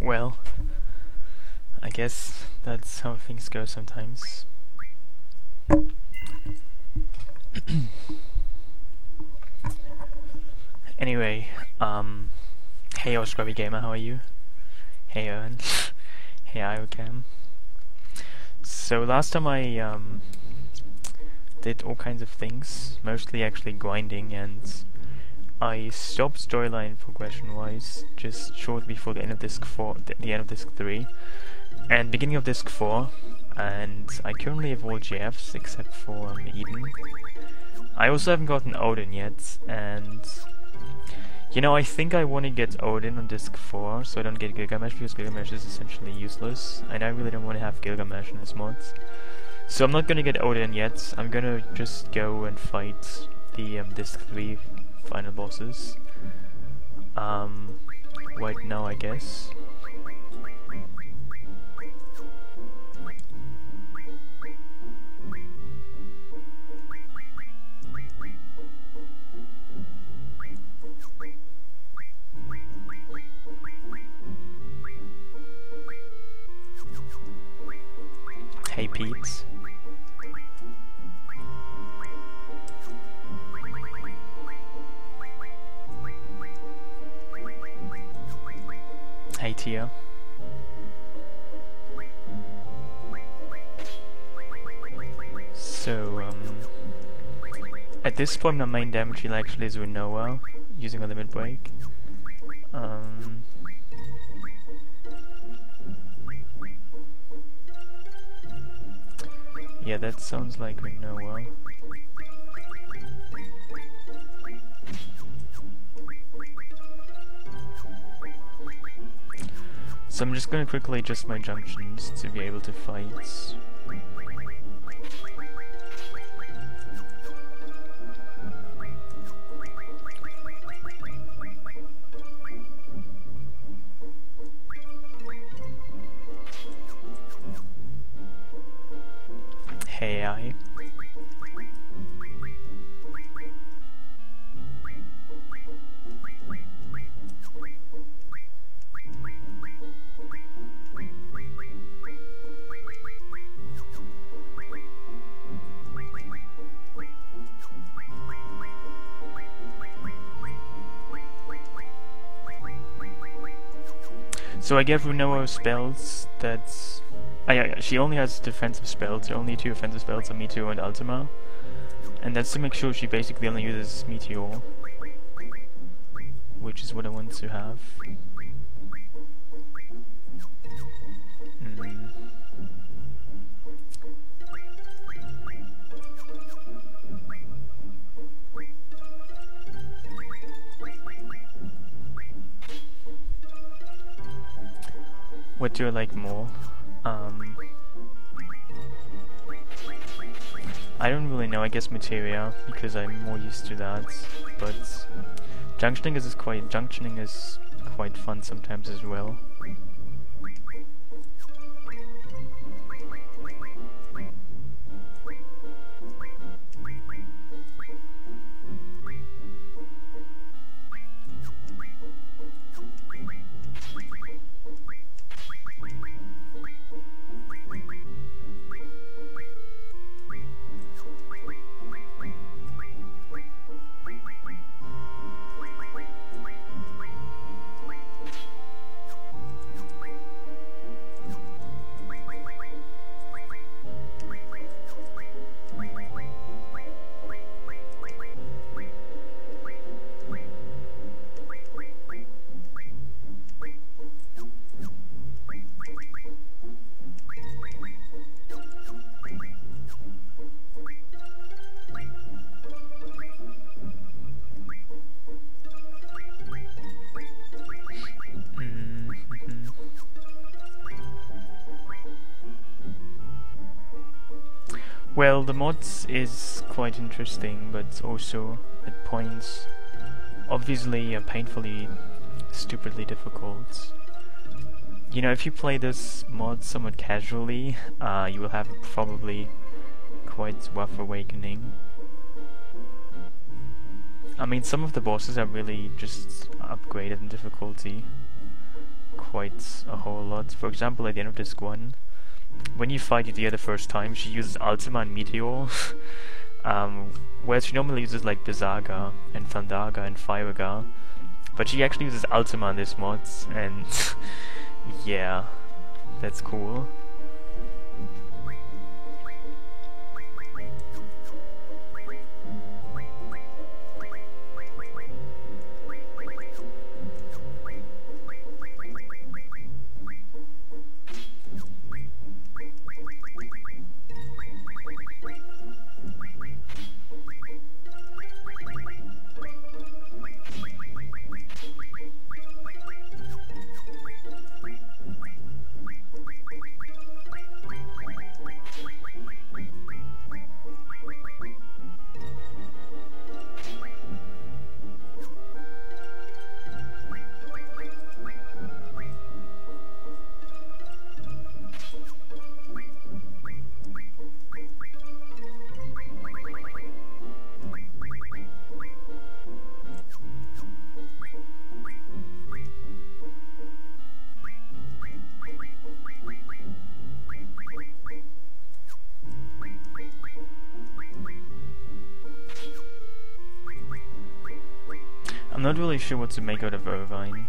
Well, I guess that's how things go sometimes. Anyway, hey Scrubby Gamer, how are you? Hey Owen. Hey IOCam. So last time I did all kinds of things, mostly actually grinding, and I stopped storyline progression wise just shortly before the end of disc 4, the end of disc 3, and beginning of disc 4, and I currently have all GFs except for Eden. I also haven't gotten Odin yet, and you know, I think I want to get Odin on disc 4 so I don't get Gilgamesh, because Gilgamesh is essentially useless, and I really don't want to have Gilgamesh in this mod. So I'm not gonna get Odin yet, I'm gonna just go and fight the disc 3 final bosses. Right now, I guess. Hey Pete. Hey Tia. So, at this point my main damage heal actually is Rinoa, using a limit break. Yeah, that sounds like Rinoa. So I'm just gonna quickly adjust my junctions to be able to fight. Hey AI. So I gave Rinoa spells that... she only has defensive spells, only 2 offensive spells, on Meteor and Ultima. And that's to make sure she basically only uses Meteor, which is what I want to have. What do I like more? I don't really know, I guess Materia, because I'm more used to that, but junctioning is quite fun sometimes as well. Well, the mods is quite interesting, but also at points obviously painfully, stupidly difficult. You know, if you play this mod somewhat casually, you will have probably quite rough awakening. I mean, some of the bosses are really just upgraded in difficulty. quite a whole lot. For example, at the end of disc 1, when you fight Edea the first time, she uses Ultima and Meteor, whereas she normally uses like Bizaga and Thundaga and Firaga, but she actually uses Ultima in this mod, and yeah, that's cool. I'm not really sure what to make out of Irvine.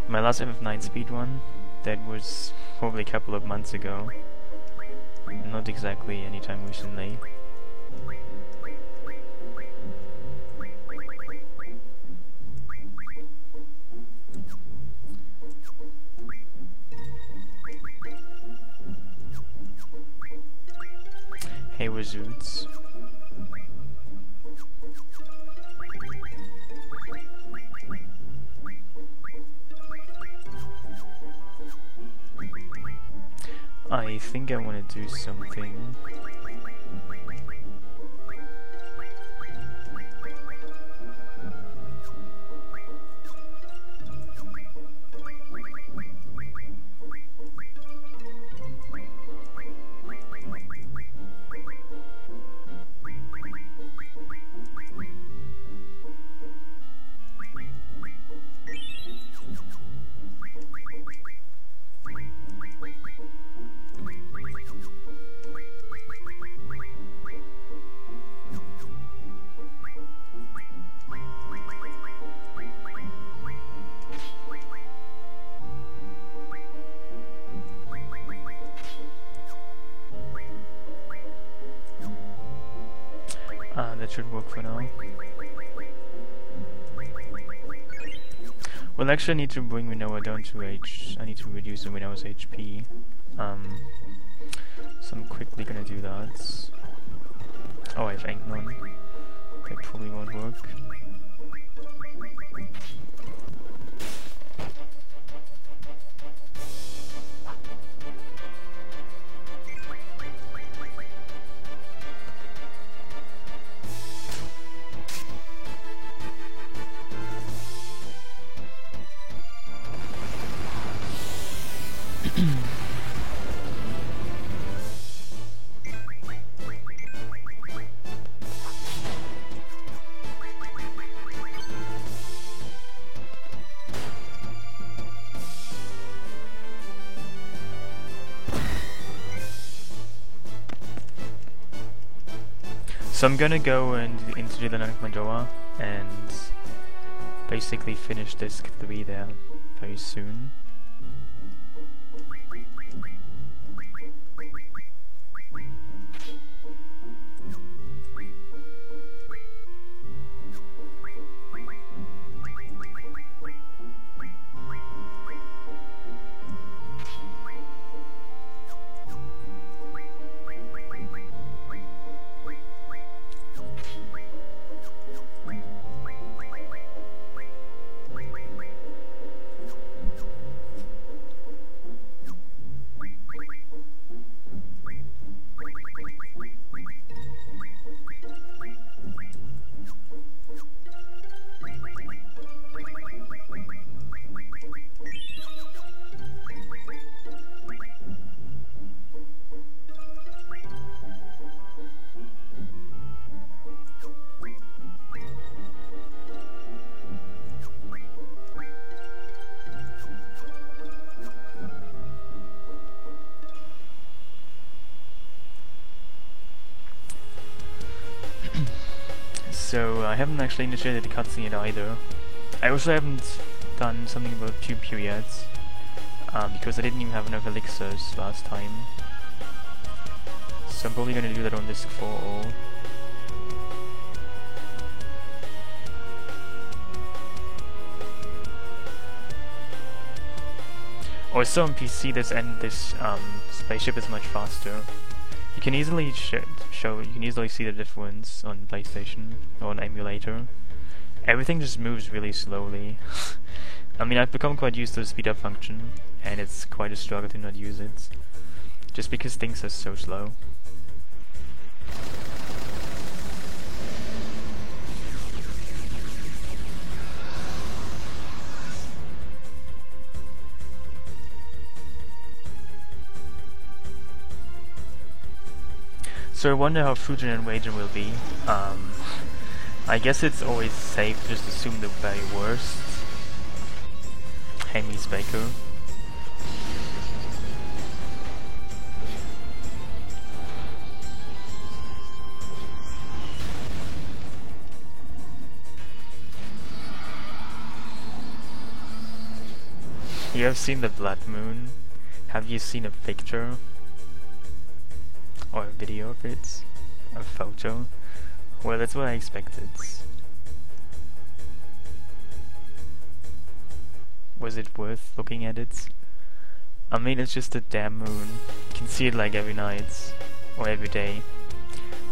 My last FF9 speedrun, that was probably a couple of months ago. Not exactly anytime recently. Hey, Wazoots. I think I want to do something. That should work for now. Well, actually I need to bring Minoa down to I need to reduce the Minoa's HP. So I'm quickly gonna do that. Oh, I have Anknon. That probably won't work. So I'm gonna go into the Dynamic Mandoa and basically finish disc 3 there very soon. So I haven't actually initiated the cutscene yet either. I also haven't done something about Pew Pew yet, because I didn't even have enough elixirs last time. So I'm probably gonna do that on disc 4 all. Also on PC, this spaceship is much faster. You can easily you can easily see the difference on PlayStation or on emulator. Everything just moves really slowly. I mean, I've become quite used to the speed up function, and it's quite a struggle to not use it, just because things are so slow. So I wonder how Fujin and Wagen will be. I guess it's always safe to just assume the very worst. Hey, Miss Baker. You have seen the Blood Moon. Have you seen a picture? Or a video of it? A photo? Well, that's what I expected. Was it worth looking at it? I mean, it's just a damn moon. You can see it like every night, or every day,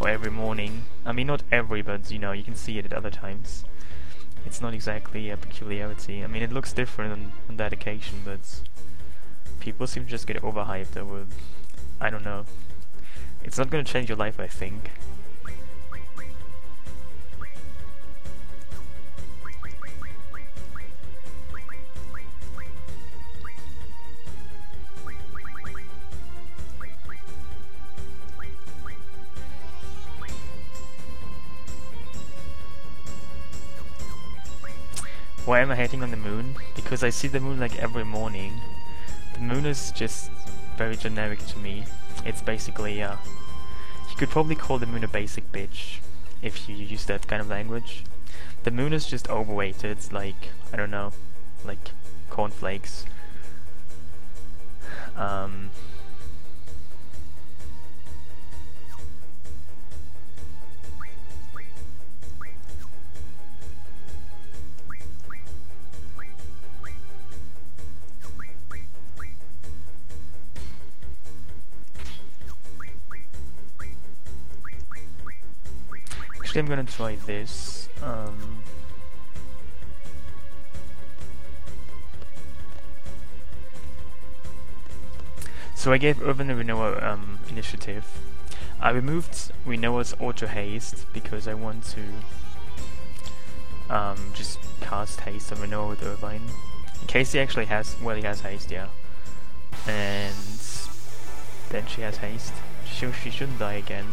or every morning. I mean, not every, but you know, you can see it at other times. It's not exactly a peculiarity. I mean, it looks different on that occasion, but people seem to just get overhyped over, I don't know. It's not gonna change your life, I think. Why am I hating on the moon? Because I see the moon like every morning. The moon is just very generic to me. It's basically, you could probably call the moon a basic bitch, if you use that kind of language. The moon is just overweighted, like, I don't know, like cornflakes. Actually, I'm gonna try this. So I gave Urban the Rinoa initiative. I removed Rinoa's auto haste because I want to just cast haste on Rinoa with Irvine. In case he actually has, well, he has haste, yeah. And then she has haste. She shouldn't die again.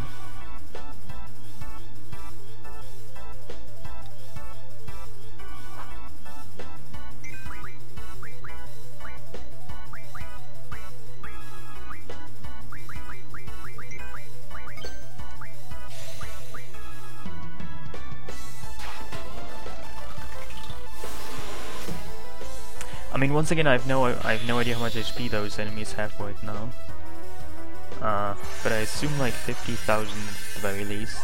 I mean, once again, I have no idea how much HP those enemies have right now. But I assume like 50,000 at the very least.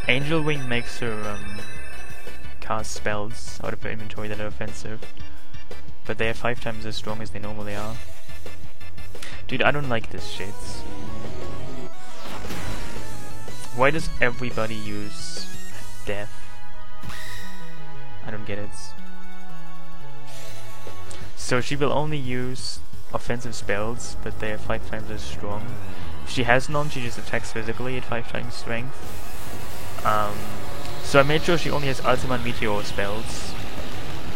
Angel Wing makes her cast spells out of her inventory that are offensive, but they are 5 times as strong as they normally are. Dude, I don't like this shit. Why does everybody use death? I don't get it. So she will only use offensive spells, but they are 5 times as strong. If she has none, she just attacks physically at 5 times strength. So I made sure she only has Ultima and Meteor spells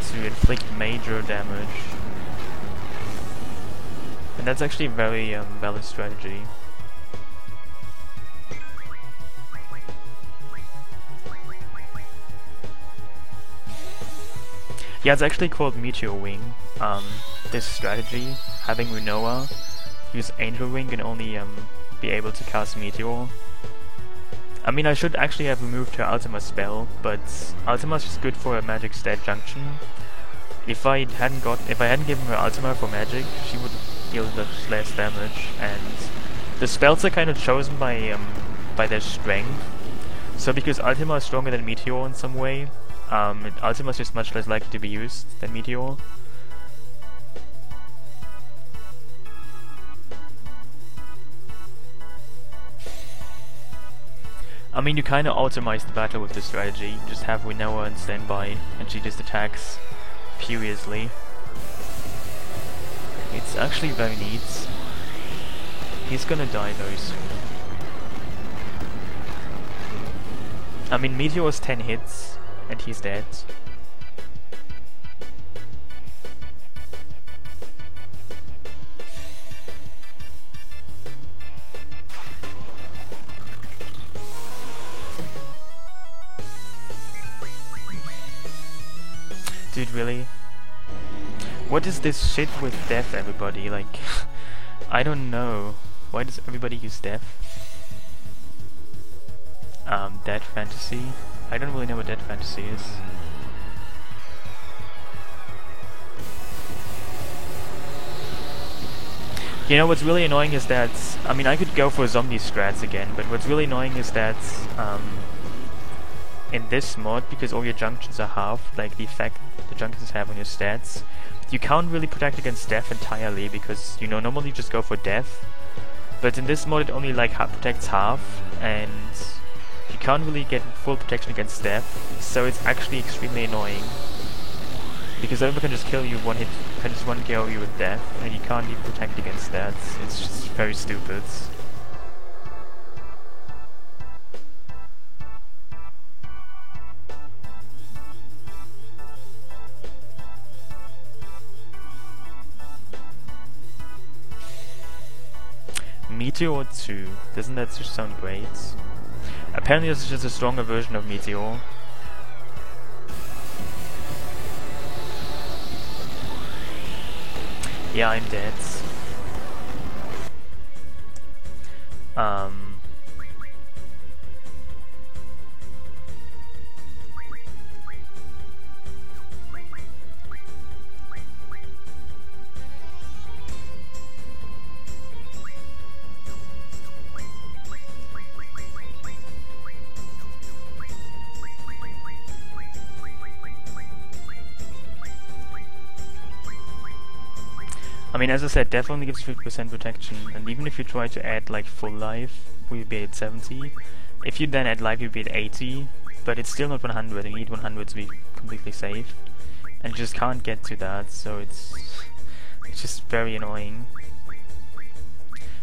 to inflict major damage. And that's actually a very valid strategy. Yeah, it's actually called Meteor Wing. This strategy, having Rinoa use Angel Wing and only be able to cast Meteor. I mean, I should actually have removed her Ultima spell, but Ultima's just good for a magic stat junction. If I hadn't given her Ultima for magic, she would deal less damage, and the spells are kind of chosen by their strength. So because Ultima is stronger than Meteor in some way, Ultima is just much less likely to be used than Meteor. I mean, you kinda optimize the battle with this strategy. You just have Winnower on standby, and she just attacks furiously. It's actually very neat. He's gonna die very soon. I mean, Meteor's 10 hits, and he's dead. Dude, really? What is this shit with death, everybody? Like, I don't know. Why does everybody use death? Dead Fantasy? I don't really know what Dead Fantasy is. You know, what's really annoying is that, I mean, I could go for zombie strats again, but what's really annoying is that, in this mod, because all your junctions are half, like the effect the junctions have on your stats, you can't really protect against death entirely, because, you know, normally you just go for death, but in this mod it only like protects half, and you can't really get full protection against death, so it's actually extremely annoying. Because everyone can just kill you one hit, can just one KO you with death, and you can't even protect against that. It's just very stupid. Meteor 2, doesn't that just sound great? Apparently this is just a stronger version of Meteor. Yeah, I'm dead. I mean, as I said, death only gives 50% protection, and even if you try to add like full life, we'll be at 70. If you then add life, you'll be at 80, but it's still not 100, you need 100 to be completely safe. And you just can't get to that, so it's just very annoying.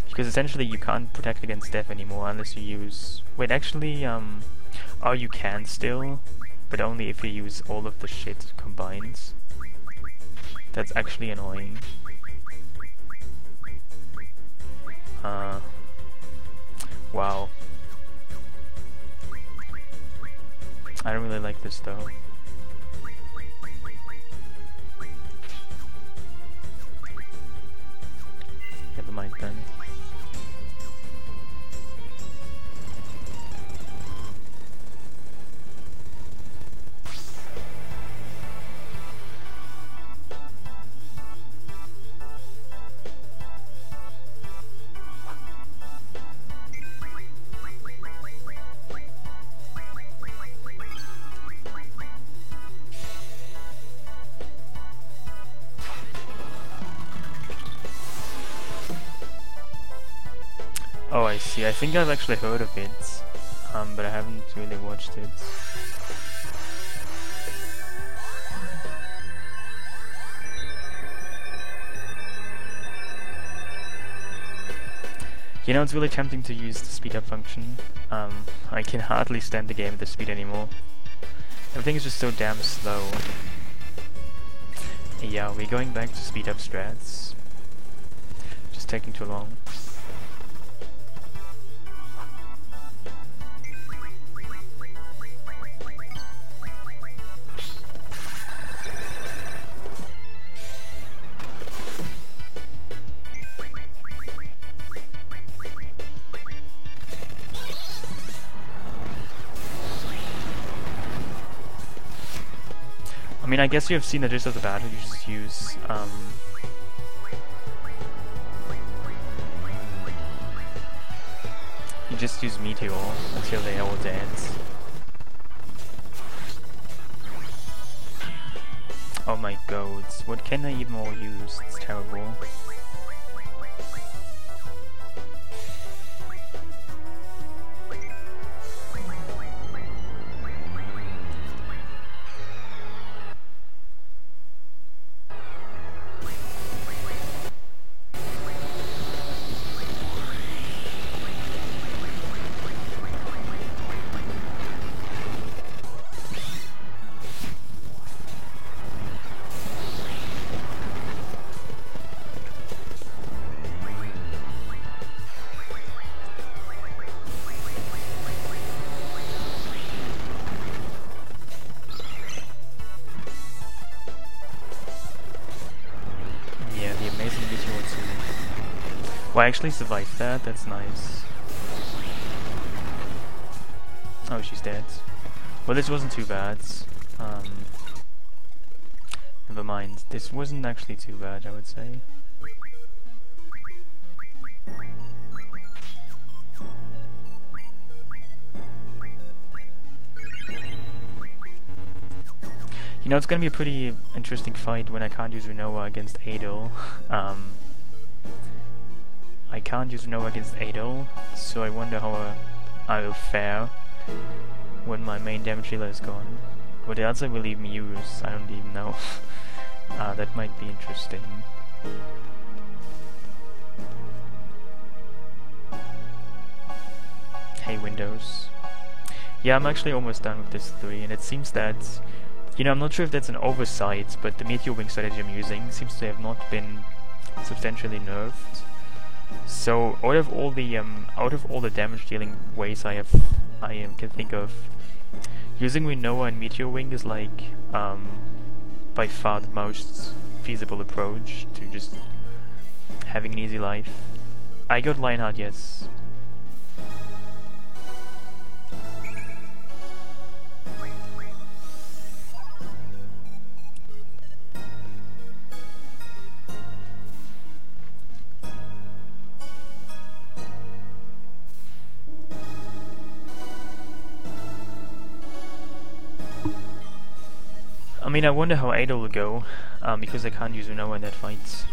Because essentially you can't protect against death anymore unless you use... Wait, actually, oh, you can still, but only if you use all of the shit combined. That's actually annoying. Wow. I don't really like this though. Never mind then. Oh, I see. I think I've actually heard of it, but I haven't really watched it. You know, it's really tempting to use the speed up function. I can hardly stand the game at this speed anymore. Everything is just so damn slow. Yeah, we're going back to speed up strats. Just taking too long. mean, I guess you have seen the gist of the battle. You just use you just use Meteor until they all dance. Oh my god, what can I even more use? It's terrible. Well, I actually survived that, that's nice. Oh, she's dead. Well, this wasn't too bad. Never mind. This wasn't actually too bad, I would say. You know, it's gonna be a pretty interesting fight when I can't use Rinoa against Adol. I can't use Rinoa against Adol, so I wonder how I will fare when my main damage dealer is gone. What else I will even use, I don't even know. That might be interesting. Hey Windows. Yeah, I'm actually almost done with this 3, and it seems that, you know, I'm not sure if that's an oversight, but the Meteor Wing strategy I'm using seems to have not been substantially nerfed. So out of all the damage dealing ways I can think of, using Rinoa and Meteor Wing is like by far the most feasible approach to just having an easy life. I got Lionheart, yes. I mean, I wonder how Adol will go, because I can't use Rinoa in that fight.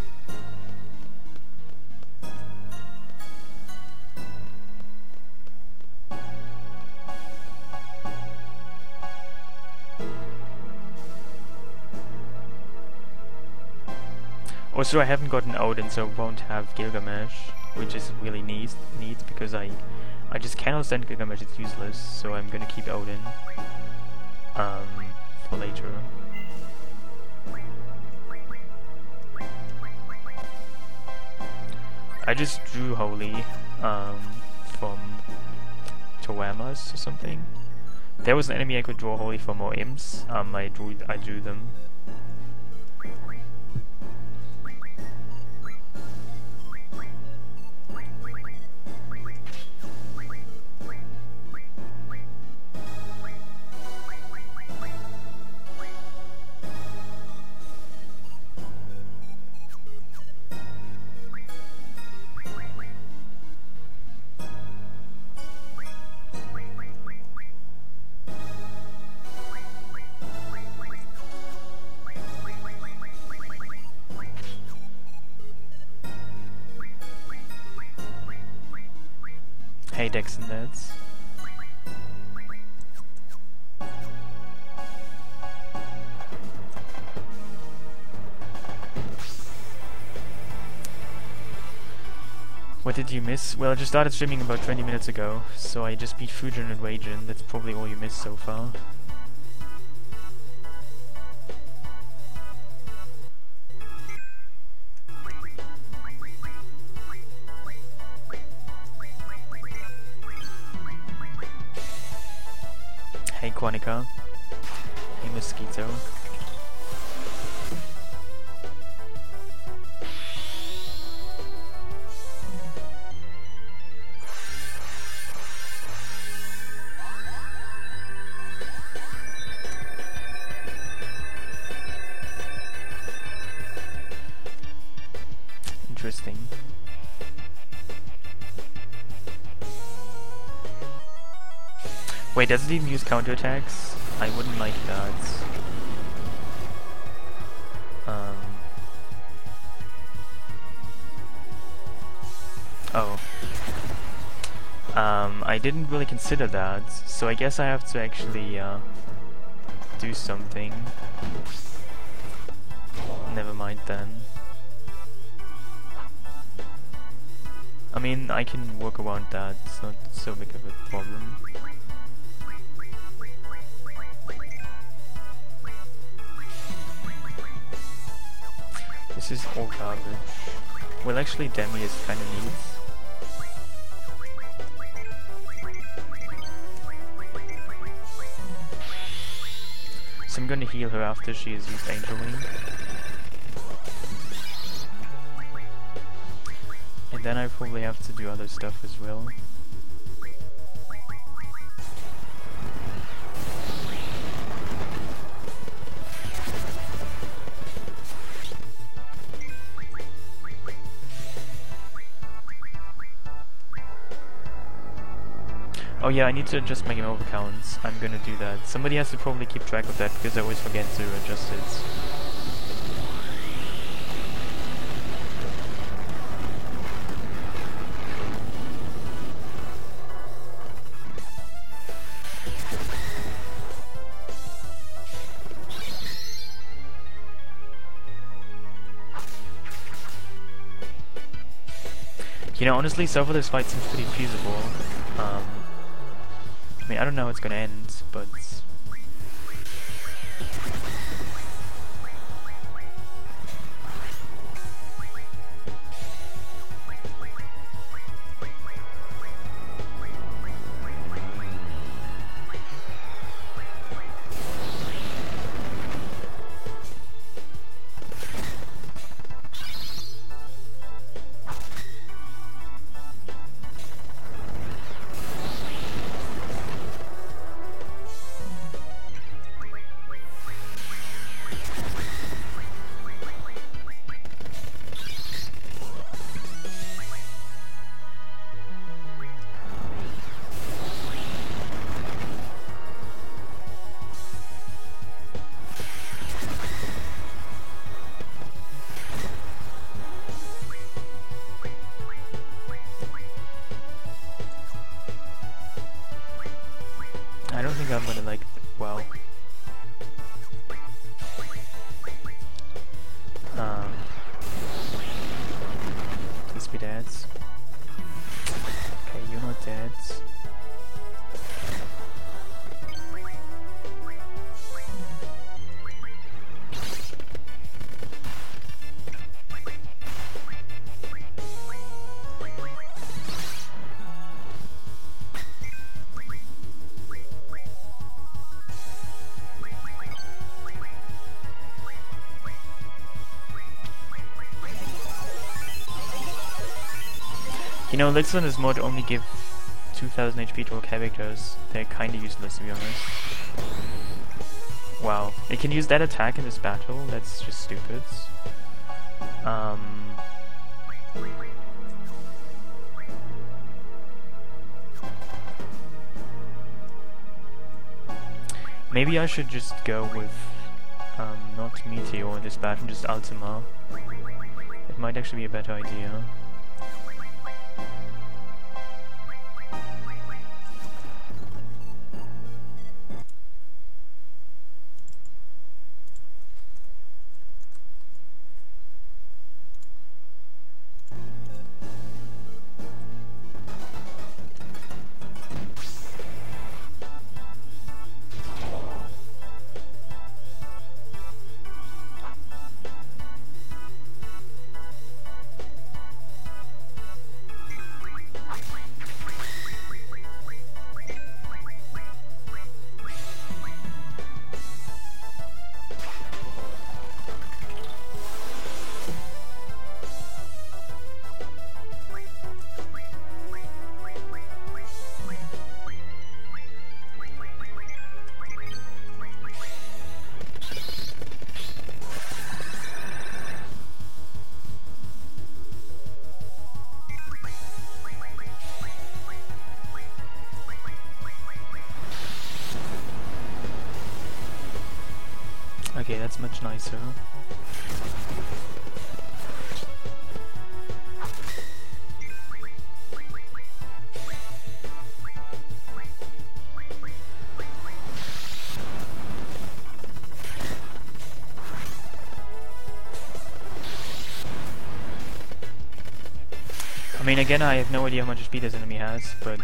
Also, I haven't gotten Odin, so won't have Gilgamesh, which is really neat because I just cannot stand Gilgamesh, it's useless, so I'm gonna keep Odin for later. I just drew Holy from Toamas or something. There was an enemy I could draw Holy from, or imps. I drew them. Hey Dex and Dads. What did you miss? Well, I just started streaming about 20 minutes ago, so I just beat Fujin and Waijin. That's probably all you missed so far. Hey Quanica. Hey Mosquito. Wait, does it even use counterattacks? I wouldn't like that. Um. Oh. I didn't really consider that, so I guess I have to actually, do something. Never mind then. I mean, I can work around that, it's not so big of a problem. This is all garbage. Well, actually, Demi is kinda neat. So I'm gonna heal her after she has used Angel Wing. And then I probably have to do other stuff as well. Oh yeah, I need to adjust my game over counts. I'm gonna do that. Somebody has to probably keep track of that because I always forget to adjust it. You know, honestly, so far this fight seems pretty feasible. I mean, I don't know how it's gonna end, but... I don't think I'm gonna like... wow. Please be dead. Okay, you're not dead. You know, Lixiner's mod only give 2000 HP to all characters. They're kinda useless, to be honest. Wow. It can use that attack in this battle? That's just stupid. Maybe I should just go with, not Meteor in this battle, just Ultima. It might actually be a better idea. Okay, that's much nicer. I mean, again, I have no idea how much speed this enemy has, but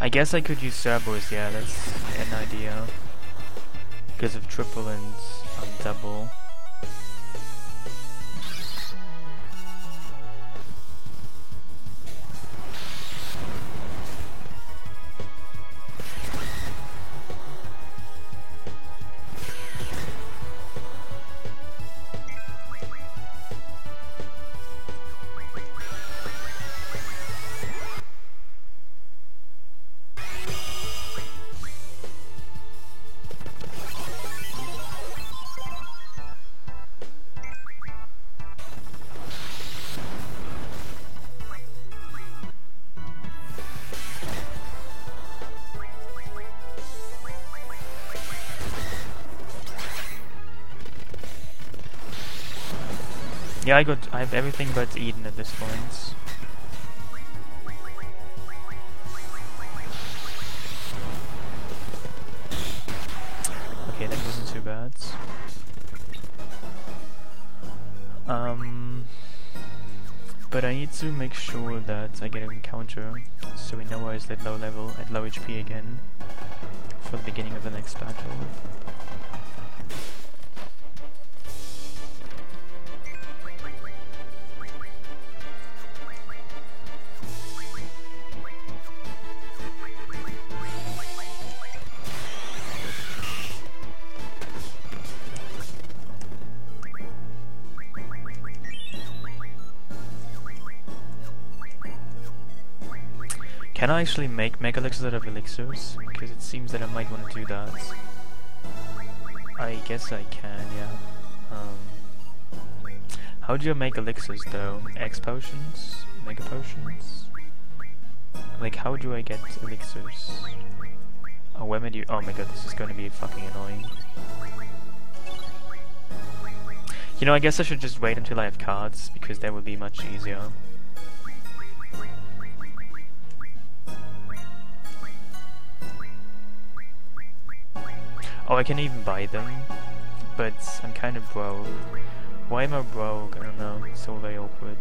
I guess I could use Cerberus, yeah, that's an idea. Because of triple and double. Yeah, I have everything but Eden at this point. Okay, that wasn't too bad. But I need to make sure that I get an encounter, so we know I is at low level, at low HP again, for the beginning of the next battle. Can I actually make Mega Elixirs out of elixirs? Because it seems that I might want to do that. I guess I can, yeah. How do you make elixirs though? X potions? Mega potions? Like, how do I get elixirs? Oh, where do you— oh my god, this is going to be fucking annoying. You know, I guess I should just wait until I have cards, because that would be much easier. Oh, I can even buy them, but I'm kind of broke. Why am I broke? I don't know, it's all very awkward.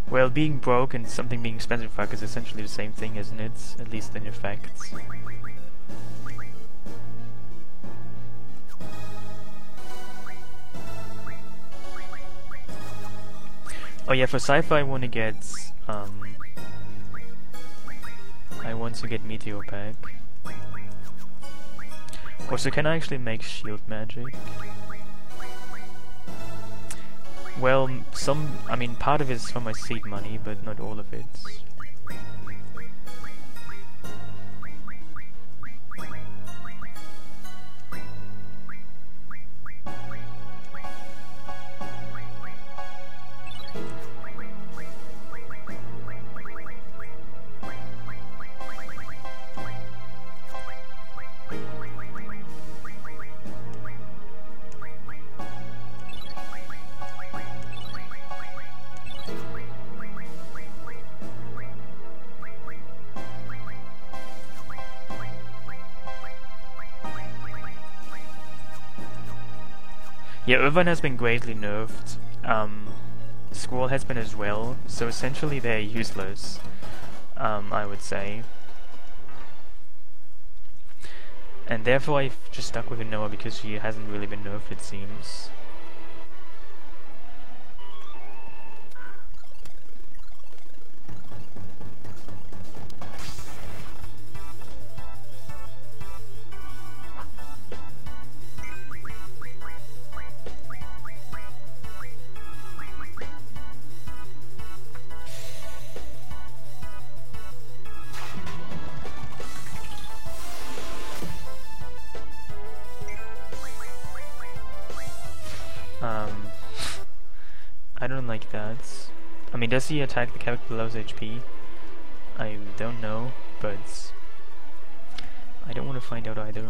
Well, being broke and something being expensive fuck is essentially the same thing, isn't it? At least in effect. Oh yeah, for sci-fi I want to get Meteor Pack. Also, can I actually make shield magic? Well, I mean, part of it is from my seed money, but not all of it. Yeah, Irvine has been greatly nerfed. Squall has been as well, so essentially they're useless, I would say. And therefore I've just stuck with Noah because she hasn't really been nerfed, it seems. I don't like that. I mean, does he attack the character below his HP? I don't know, but I don't want to find out either.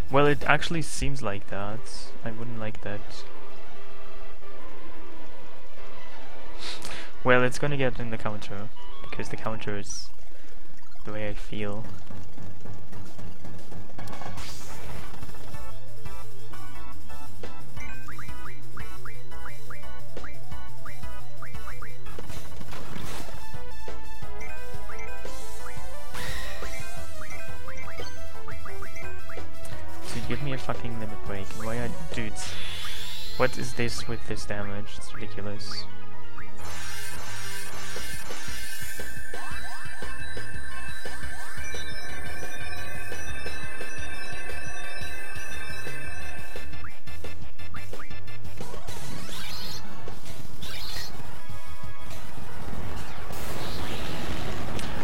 Well, it actually seems like that. I wouldn't like that. Well, it's gonna get in the counter, because the counter is the way I feel. Give me a fucking limit break. Why are dudes? What is this with this damage? It's ridiculous.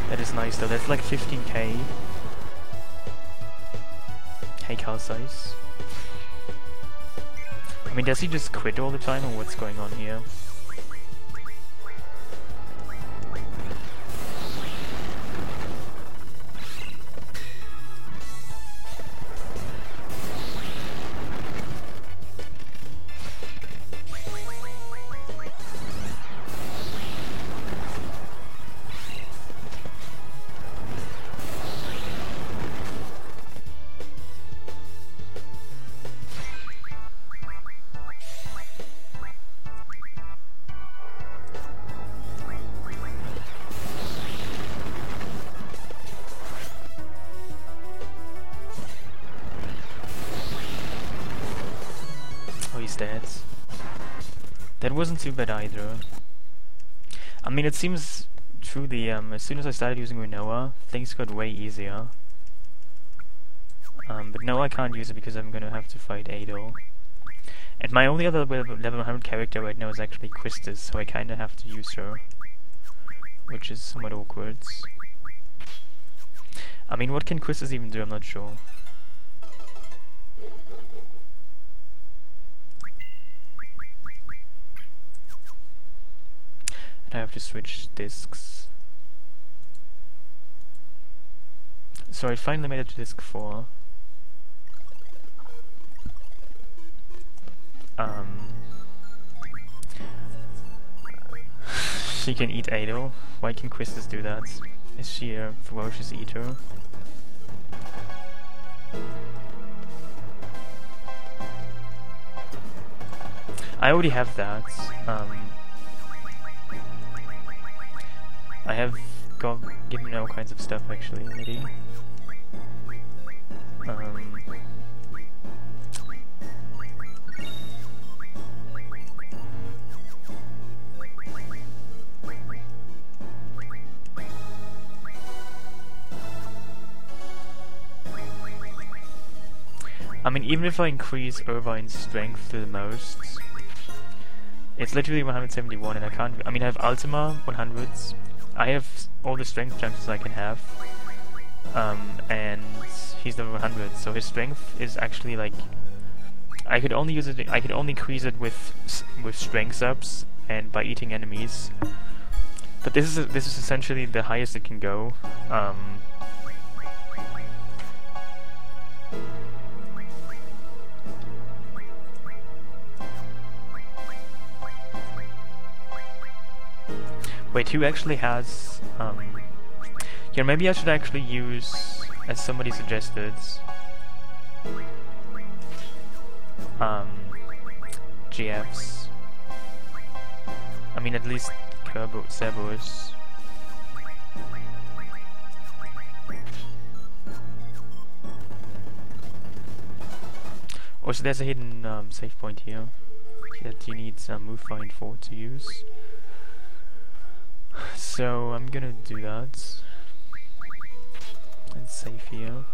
That is nice though. That's like 15k. Hey, Calcice. I mean, does he just quit all the time, or what's going on here? Stats. That wasn't too bad either. I mean, it seems through the as soon as I started using Rinoa, things got way easier. But no, I can't use it because I'm gonna have to fight Adol. And my only other level 100 character right now is actually Quistis, so I kinda have to use her, which is somewhat awkward. I mean, what can Quistis even do? I'm not sure. I have to switch discs. So I finally made it to disc 4. She can eat Adol. Why can Quistis do that? Is she a ferocious eater? I already have that. I have given all kinds of stuff actually already. I mean, even if I increase Irvine's strength to the most, it's literally 171 and I can't... I mean, I have Ultima 100s, I have all the strength chances I can have, and he's level 100, so his strength is actually like... I could only use it, I could only increase it with strength ups and by eating enemies. But this is essentially the highest it can go. Wait, who actually has, yeah, maybe I should actually use, as somebody suggested, GFs. I mean, at least Cerberus. Also, there's a hidden save point here that you need move find for to use. So I'm gonna do that. Let's save here.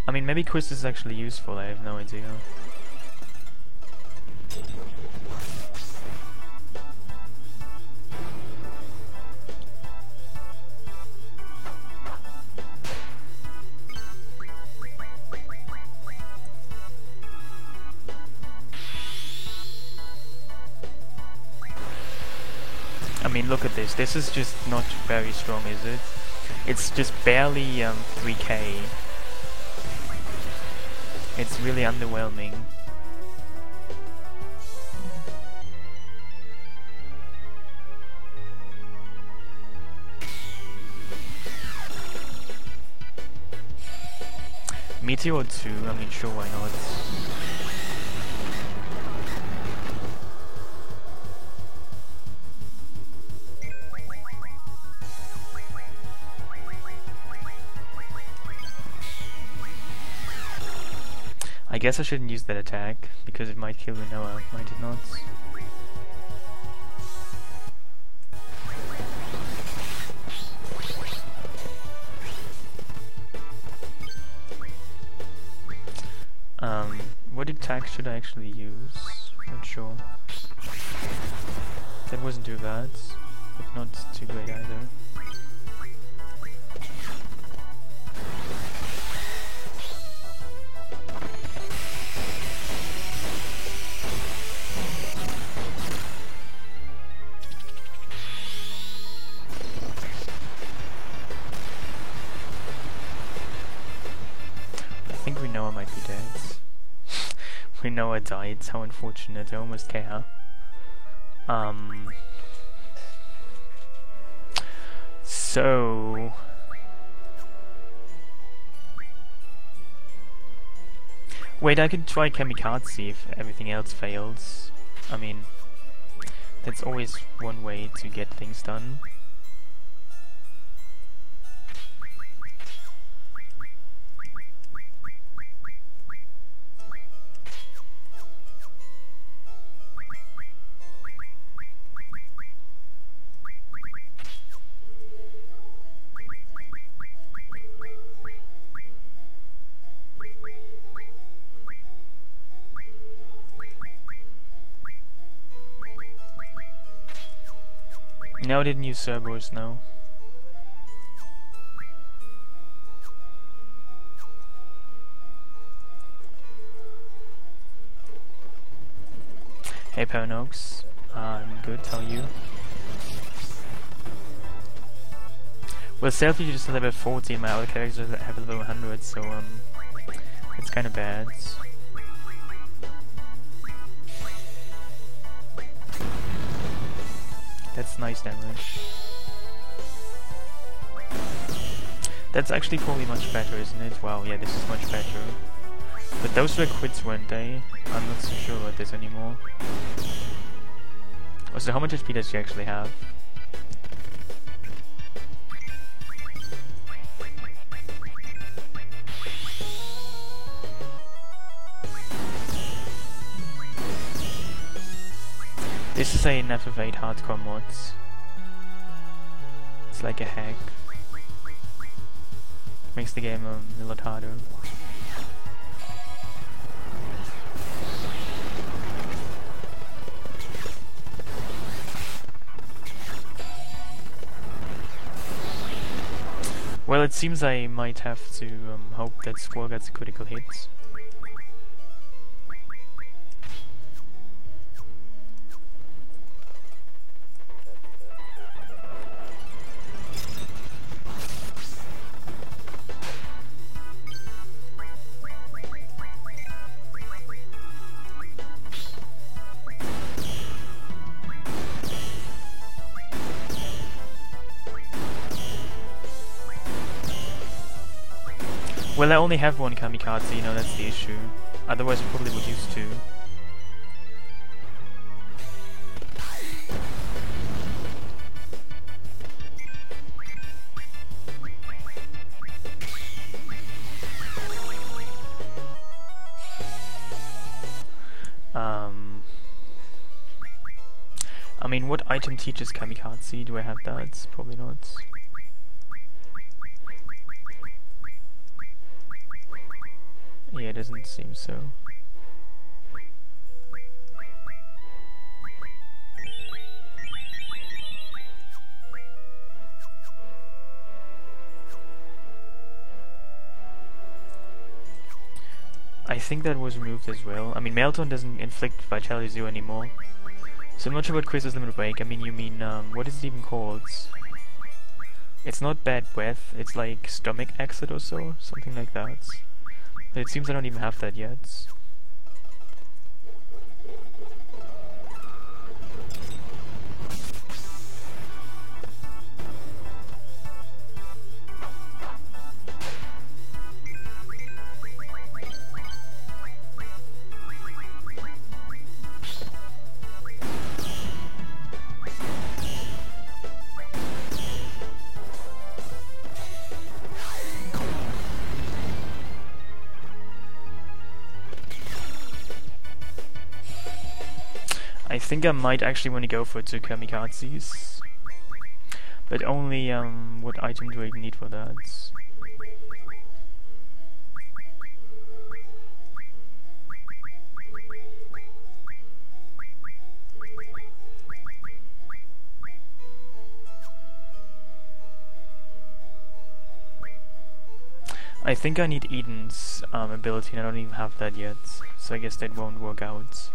I mean, maybe quiz is actually useful, I have no idea. I mean, look at this. This is just not very strong, is it? It's just barely 3k. It's really underwhelming. Meteor 2, I mean, sure, why not? I guess I shouldn't use that attack, because it might kill Rinoa, might it not? What attack should I actually use? Not sure. That wasn't too bad, but not too great either. I think Rinoa might be dead. Rinoa died, how unfortunate, I almost care. So... Wait, I could try Kamikaze if everything else fails. I mean, that's always one way to get things done. No, I didn't use Cerberus, no. Hey Paranox, I'm good, how are you? Well, Selfie just level 40 and my other characters have level 100, so it's kinda bad. That's nice damage. That's actually probably much better, isn't it? Wow, yeah, this is much better. But those were quits, weren't they? I'm not so sure about this anymore. Oh, so how much HP does she actually have? This is a FF8 hardcore mod. It's like a hack. Makes the game a lot harder. Well, it seems I might have to hope that Squall gets a critical hit. Well, I only have one kamikaze, you know, that's the issue. Otherwise I probably would use two. I mean, what item teaches kamikaze? Do I have that? Probably not. Yeah, it doesn't seem so. I think that was removed as well. I mean, Meltdown doesn't inflict Vitality 0 anymore. So I'm not sure what Quizz's Limit Break. I mean, you mean, what is it even called? It's not Bad Breath, it's like Stomach Exit or so, something like that. But it seems I don't even have that yet. I think I might actually want to go for two kamikazes. But only, what item do I need for that? I think I need Eden's ability, and I don't even have that yet, so I guess that won't work out.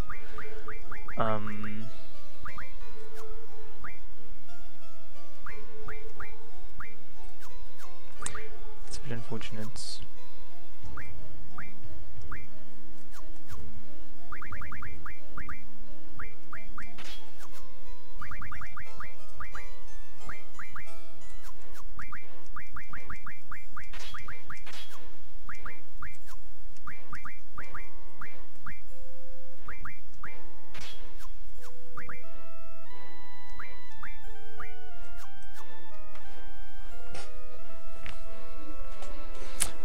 It's a bit unfortunate.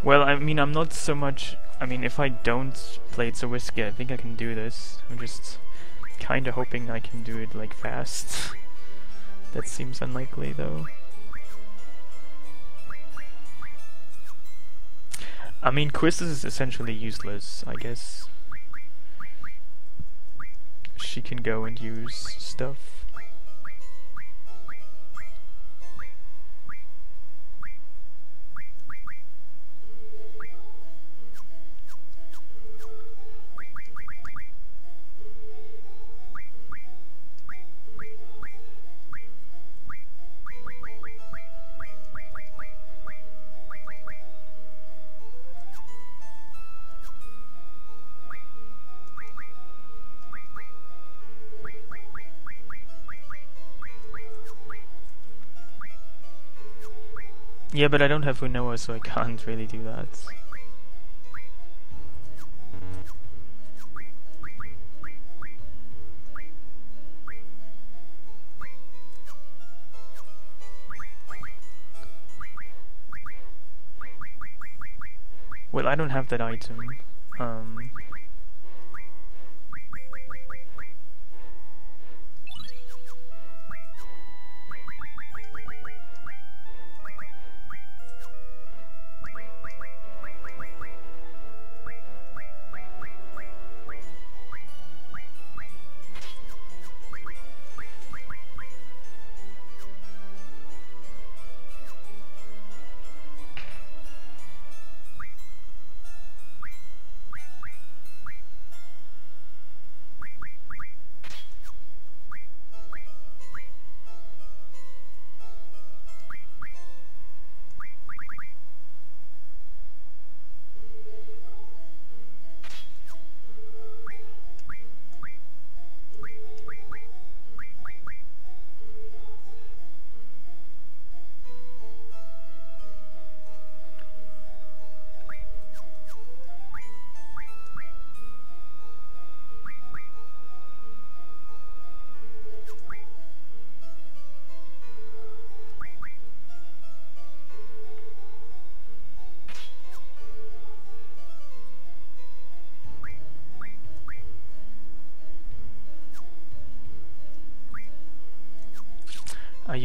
Well, I mean, I'm not so much... I mean, if I don't play it so risky, I think I can do this. I'm just kinda hoping I can do it, like, fast. That seems unlikely, though. I mean, Quiz is essentially useless, I guess. She can go and use stuff. Yeah, but I don't have Unoa, so I can't really do that. Well, I don't have that item.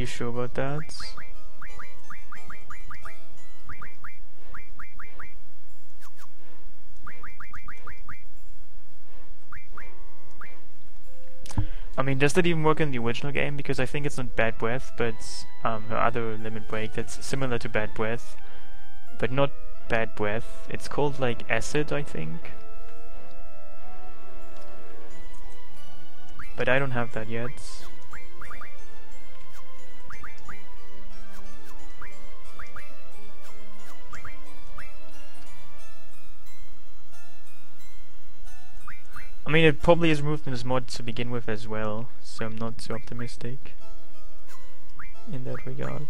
you sure about that? I mean, does that even work in the original game? Because I think it's not Bad Breath, but her other Limit Break that's similar to Bad Breath, but not Bad Breath. It's called like Acid, I think. But I don't have that yet. I mean, it probably is removed in this mod to begin with as well, so I'm not too optimistic in that regards.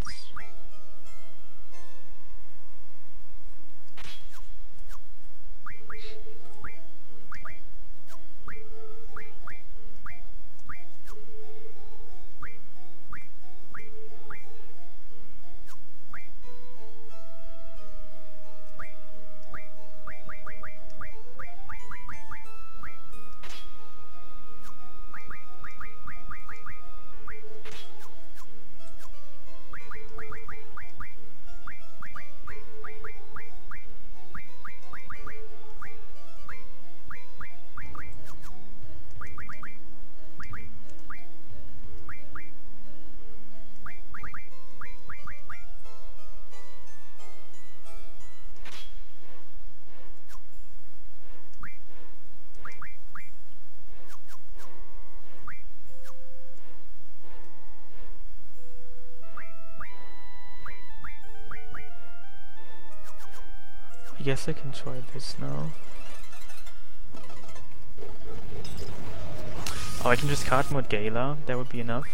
I guess I can try this now. Oh, I can just card mode Gala, that would be enough.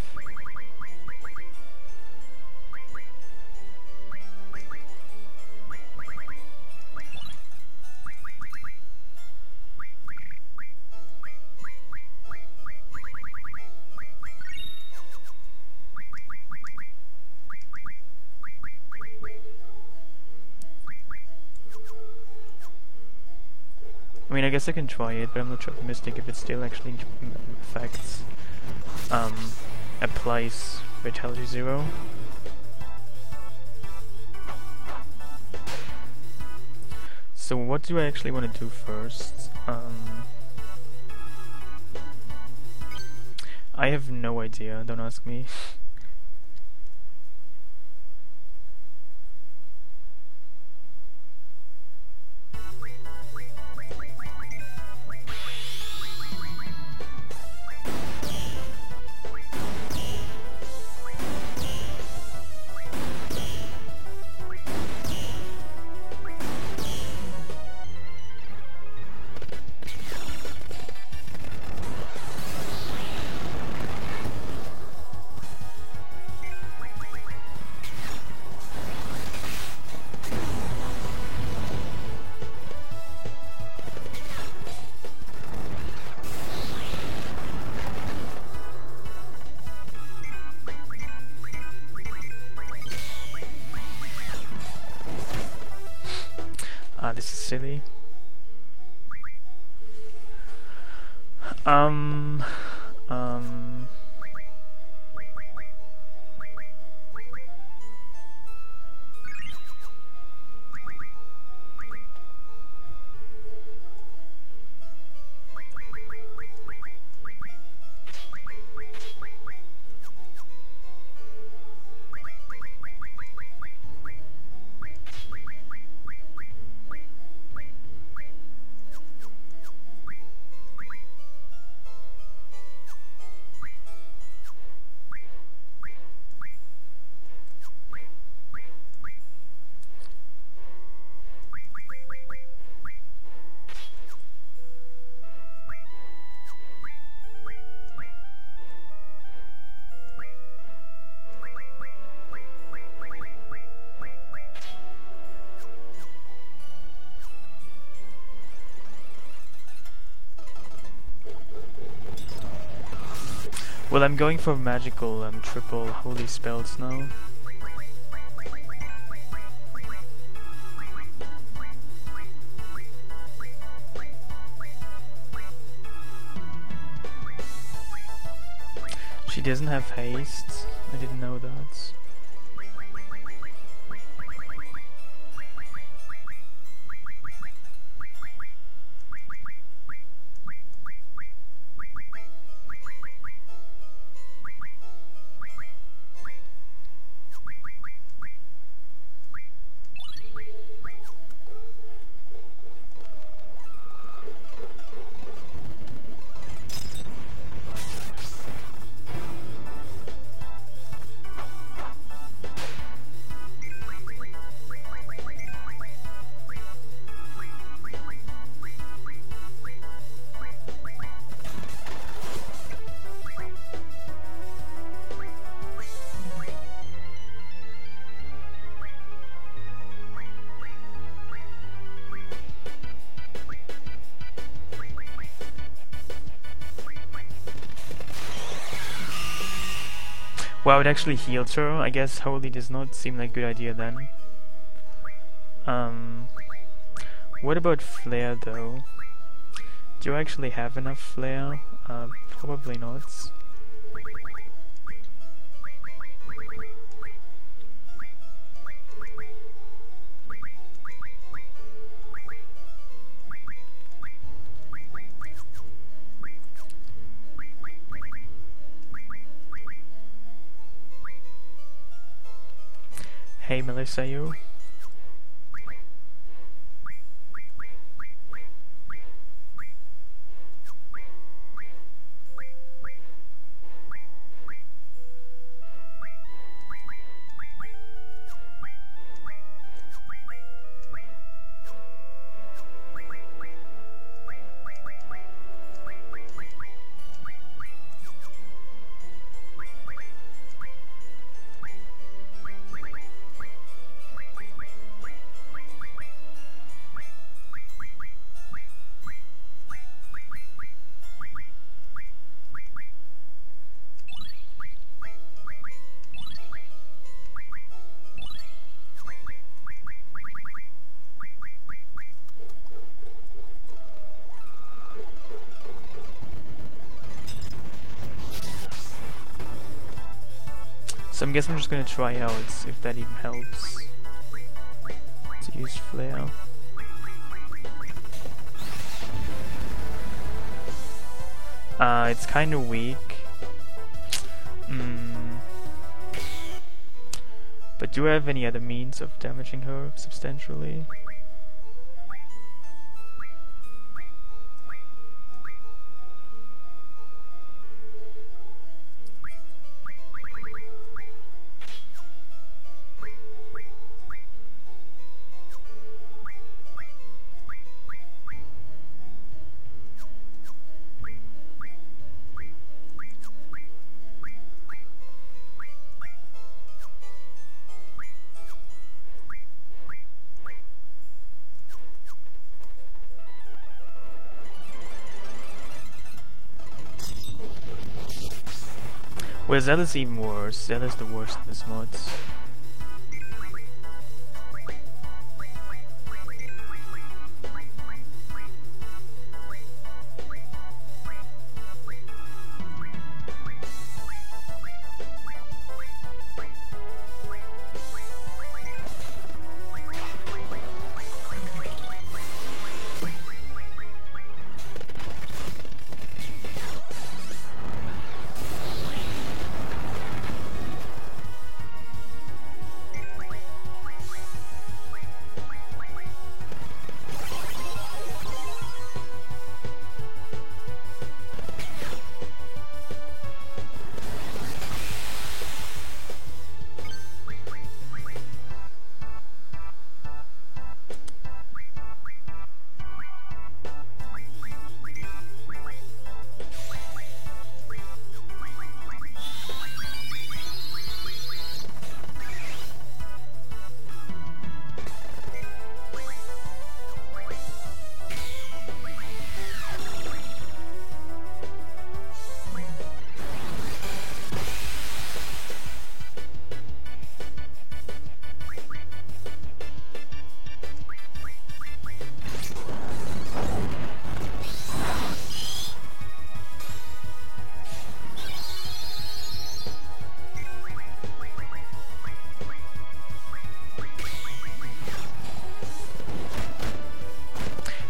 I mean, I guess I can try it, but I'm not too optimistic if it still actually affects, applies Vitality 0. So what do I actually want to do first? I have no idea, don't ask me. This is silly. Well, I'm going for magical triple holy spells now. She doesn't have haste. I didn't know that. Wow, it actually healed her. I guess Holy does not seem like a good idea then. What about Flare though? Do I actually have enough Flare? Probably not. Hey Melissa, you. So I guess I'm just gonna try out if that even helps to use Flare. It's kinda weak. But do I have any other means of damaging her substantially? Well, Zella's even worse. Zella's the worst of this mod.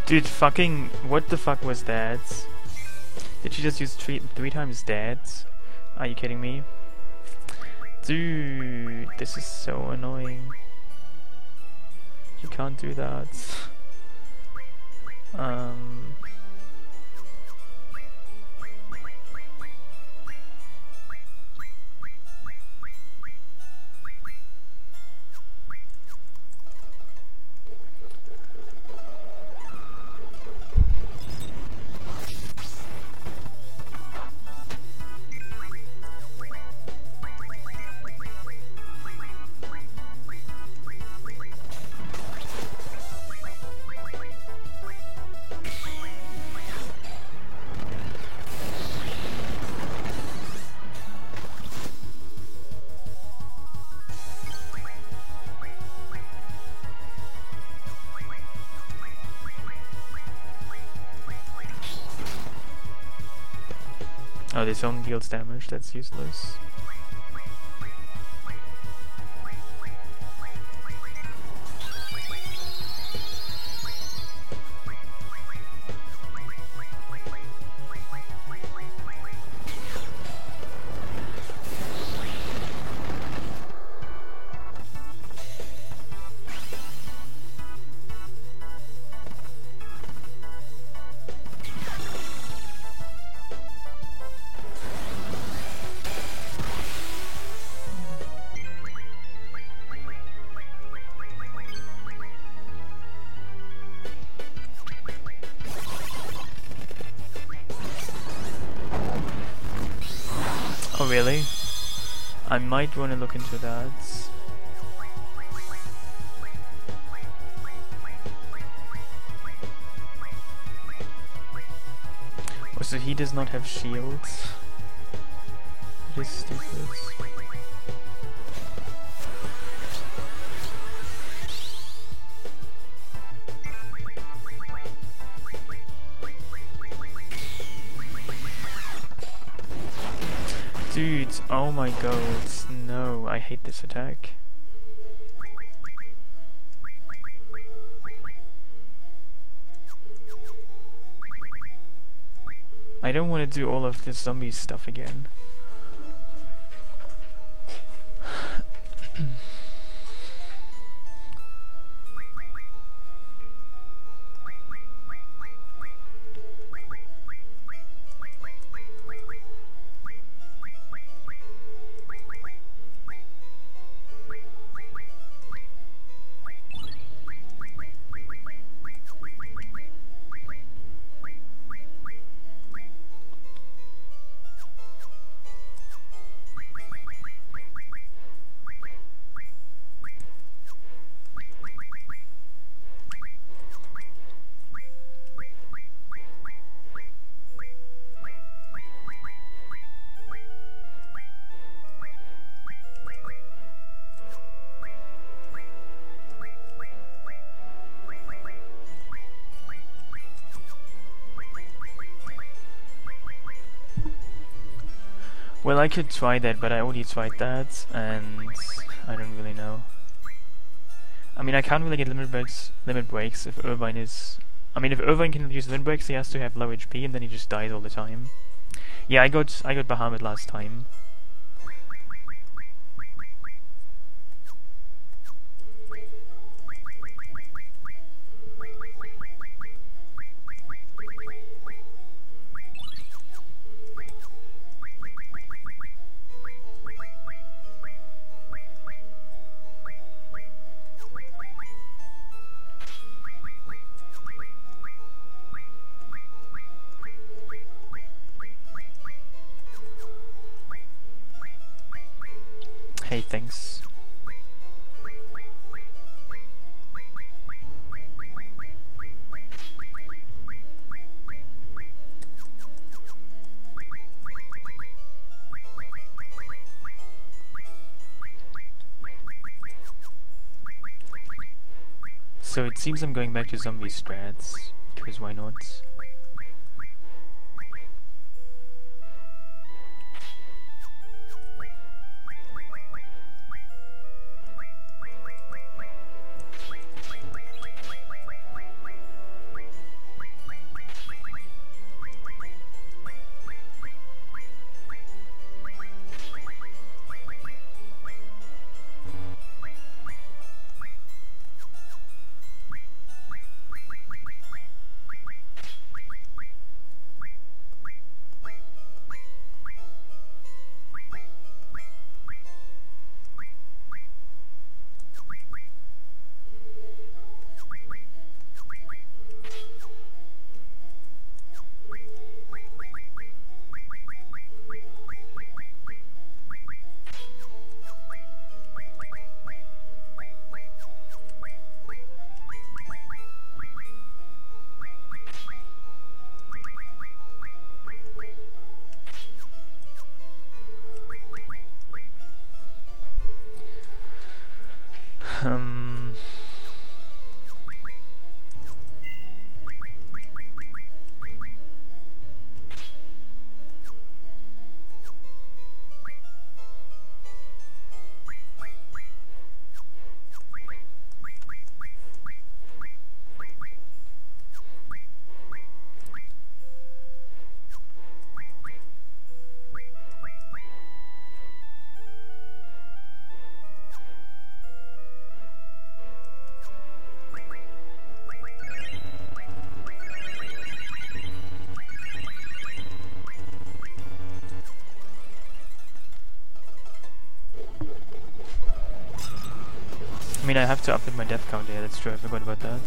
Dude, fucking... What the fuck was that? Did she just use three times that? Are you kidding me? Dude, this is so annoying. You can't do that. Oh, this only deals damage, that's useless. Oh really? I might want to look into that. Oh, so he does not have shields. It is stupid. Dude, oh my god, no, I hate this attack. I don't want to do all of this zombie stuff again. Well, I could try that, but I already tried that, and I don't really know. I mean, I can't really get limit breaks if Irvine is... I mean, if Irvine can use limit breaks, he has to have low HP, and then he just dies all the time. Yeah, I got Bahamut last time. Hey, thanks. So it seems I'm going back to zombie strats, because why not? mean, I have to update my death count. Yeah, that's true. I forgot about that.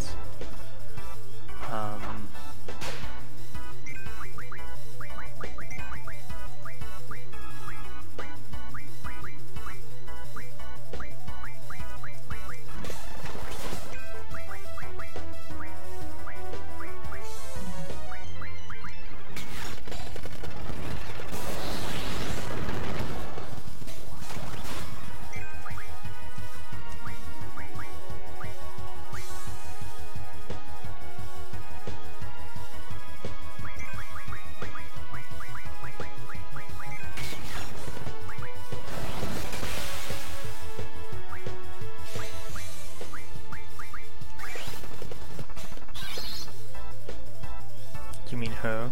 You mean her?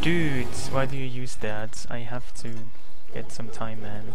Dudes, why do you use that? I have to get some time, man.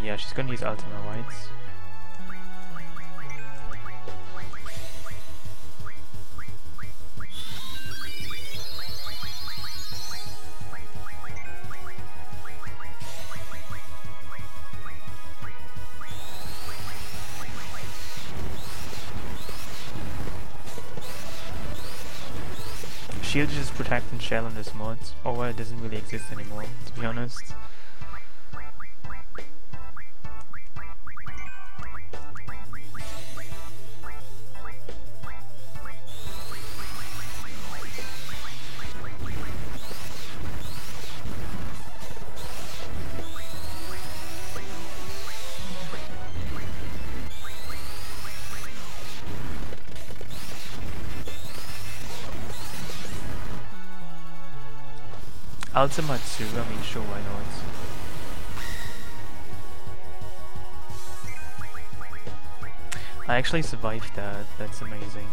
Yeah, she's gonna use Ultima, right? Shield is just protect and shell in this mod, or it doesn't really exist anymore, to be honest. Ultima 2, I mean, sure, why not? I actually survived that, that's amazing.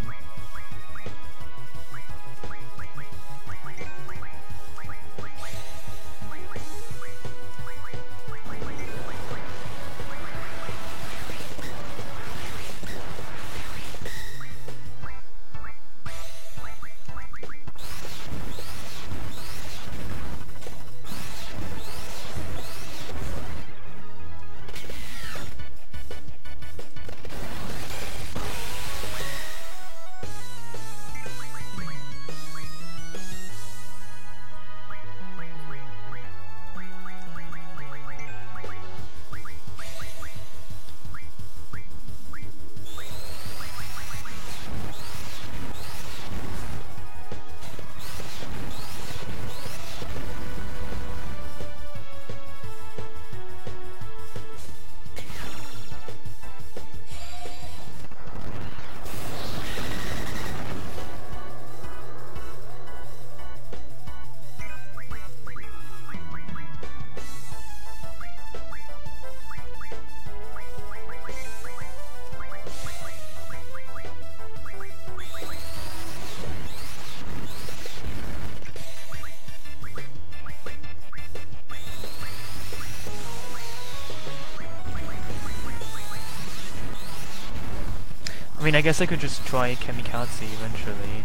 I guess I could just try Kamikaze eventually.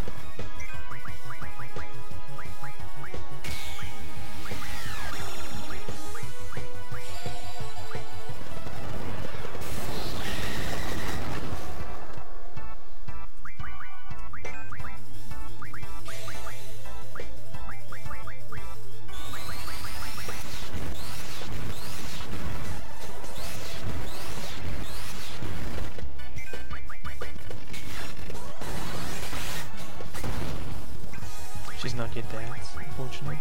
She's not yet dead, unfortunate.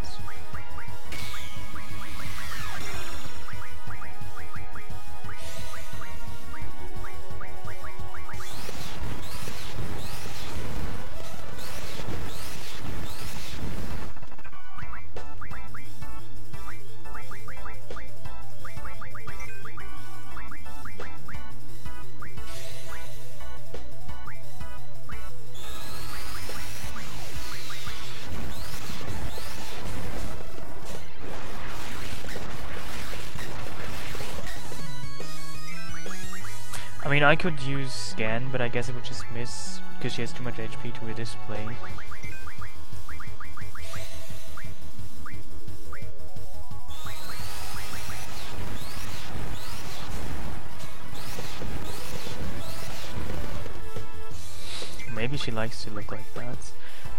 I mean, I could use Scan, but I guess it would just miss because she has too much HP to a display. Maybe she likes to look like that.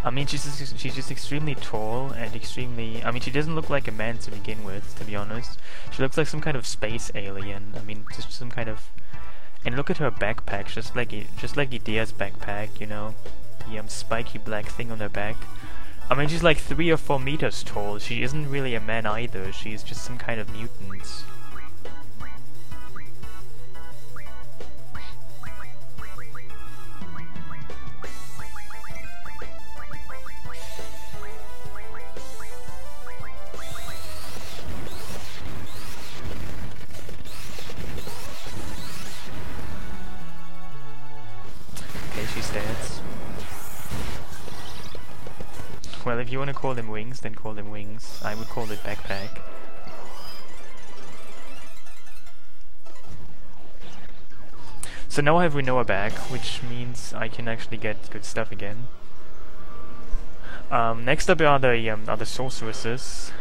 I mean, she's just extremely tall and extremely... I mean, she doesn't look like a man to begin with, to be honest. She looks like some kind of space alien. I mean, just some kind of... And look at her backpack, just like Idea's backpack, you know, the spiky black thing on her back. I mean, she's like 3 or 4 meters tall. She isn't really a man either. She's just some kind of mutant. She's dead. Well, if you want to call them wings, then call them wings. I would call it backpack. So now I have Rinoa back, which means I can actually get good stuff again. Next up are the sorceresses.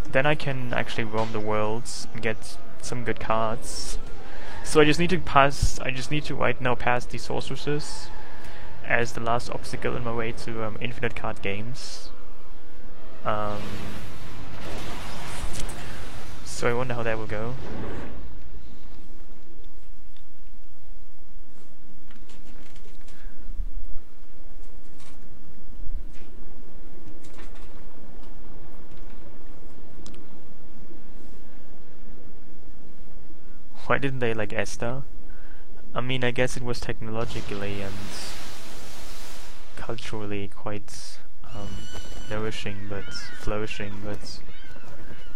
Then I can actually roam the worlds and get some good cards. So I just need to right now pass the sorceresses as the last obstacle on my way to infinite card games. So I wonder how that will go. Why didn't they like Esther? I mean, I guess it was technologically and culturally quite nourishing, but flourishing, but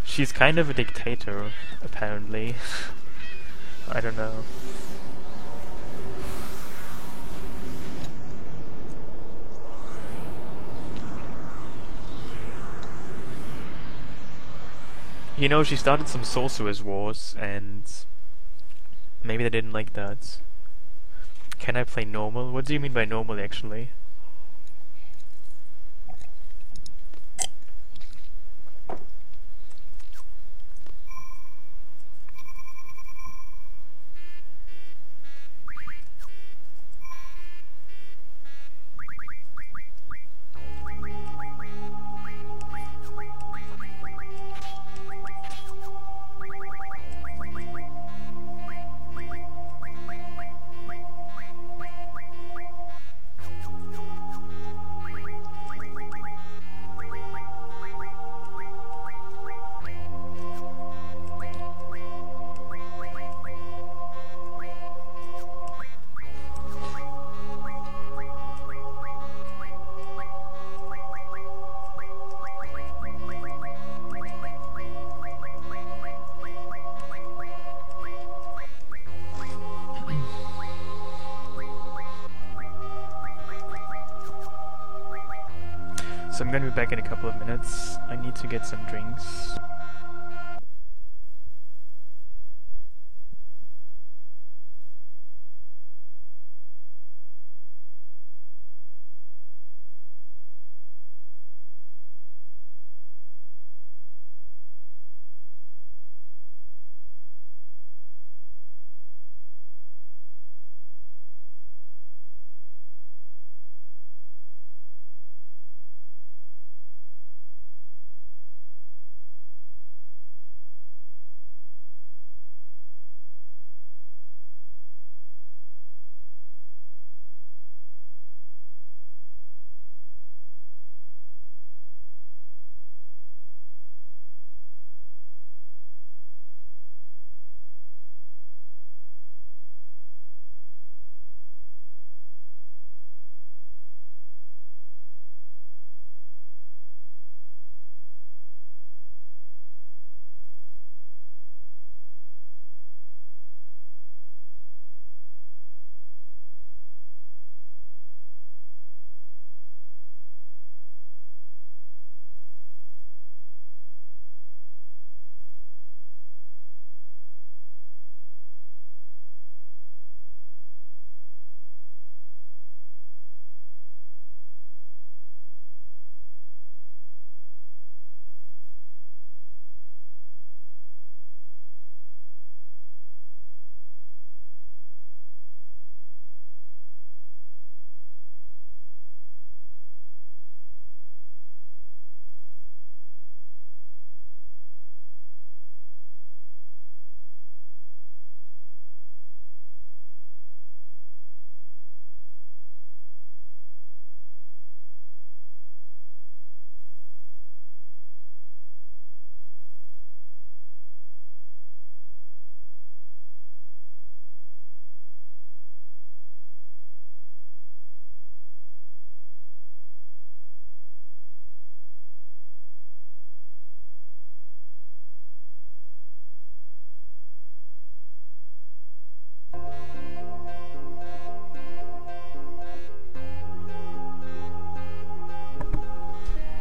she's kind of a dictator, apparently. I don't know. You know, she started some sorceress wars, and maybe they didn't like that. Can I play normal? What do you mean by normal, actually? So I'm gonna be back in a couple of minutes. I need to get some drinks.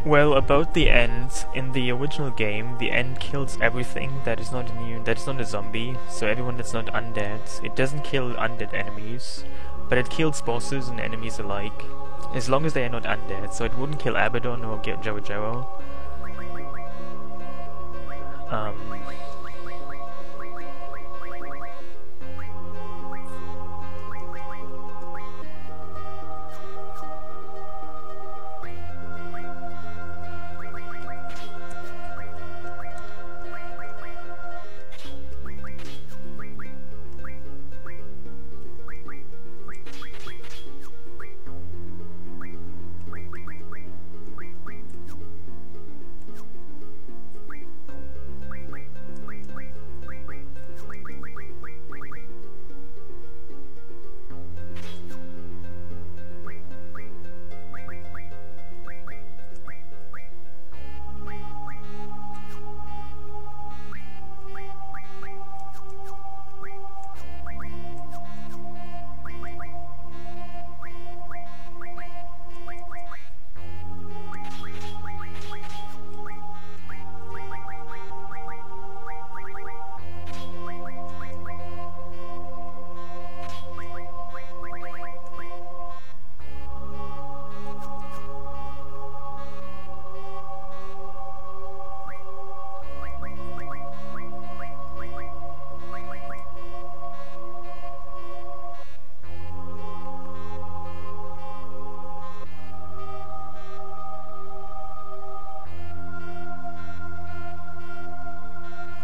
Well, about the end, in the original game, the end kills everything that is not immune, that is not a zombie, so everyone that's not undead. It doesn't kill undead enemies, but it kills bosses and enemies alike, as long as they are not undead, so it wouldn't kill Abaddon or Jero Jero.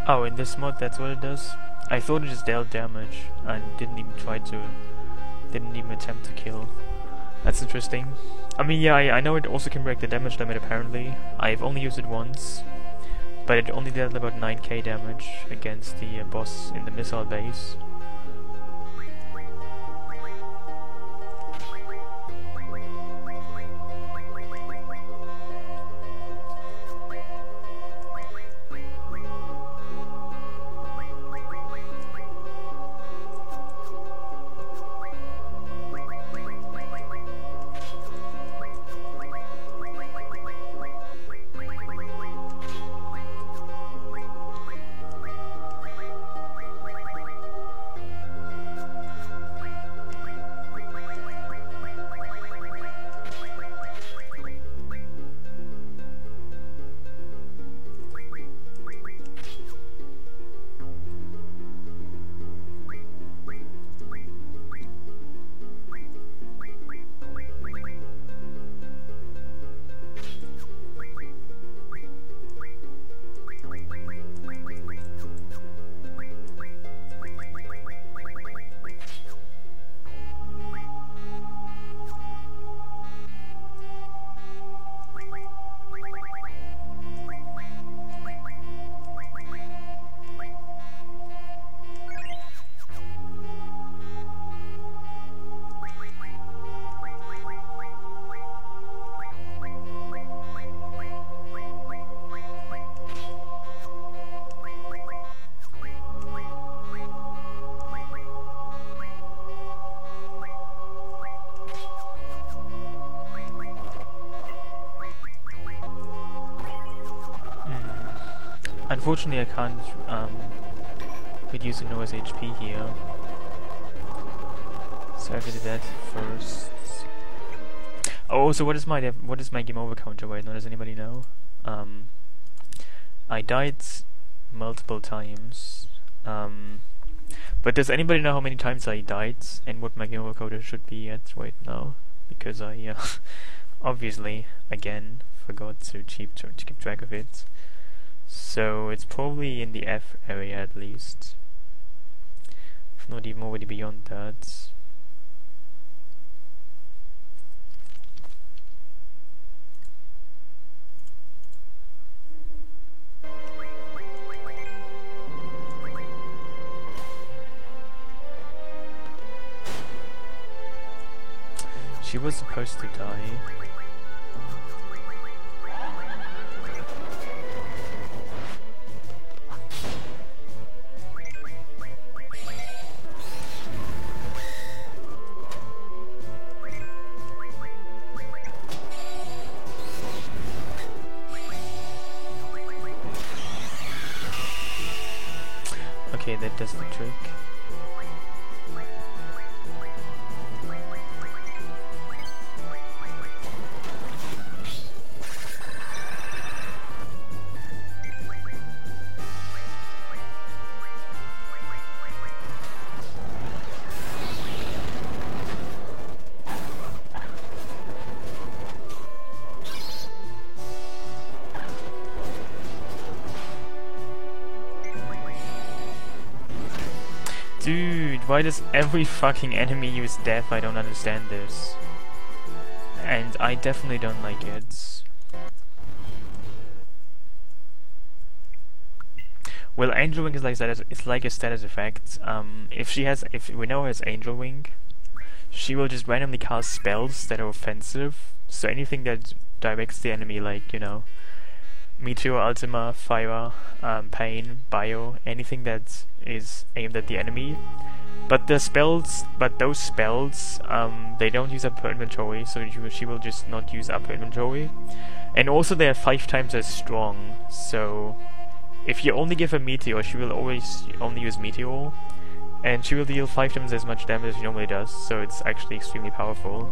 Oh, in this mod, that's what it does? I thought it just dealt damage and didn't even attempt to kill. That's interesting. I mean, yeah, I know it also can break the damage limit apparently. I've only used it once, but it only dealt about 9k damage against the boss in the missile base. Unfortunately, I can't reduce the Noah's HP here, so I have to do that first. Oh, so what is my game over counter right now? Does anybody know? I died multiple times, but does anybody know how many times I died and what my game over counter should be at right now? Because I obviously again forgot to keep track of it. So it's probably in the F area at least, if not even already beyond that. She was supposed to die. Okay, that does the trick. Dude, why does every fucking enemy use death? I don't understand this. And I definitely don't like it. Well, Angel Wing is like that. It's like a status effect. If we know her as Angel Wing, she will just randomly cast spells that are offensive. So anything that directs the enemy, like, you know, Meteor, Ultima, Fire, Pain, Bio, anything that is aimed at the enemy. But those spells, they don't use up her inventory, so she will just not use up her inventory. And also they are 5 times as strong, so if you only give her Meteor, she will always only use Meteor, and she will deal 5 times as much damage as she normally does, so it's actually extremely powerful.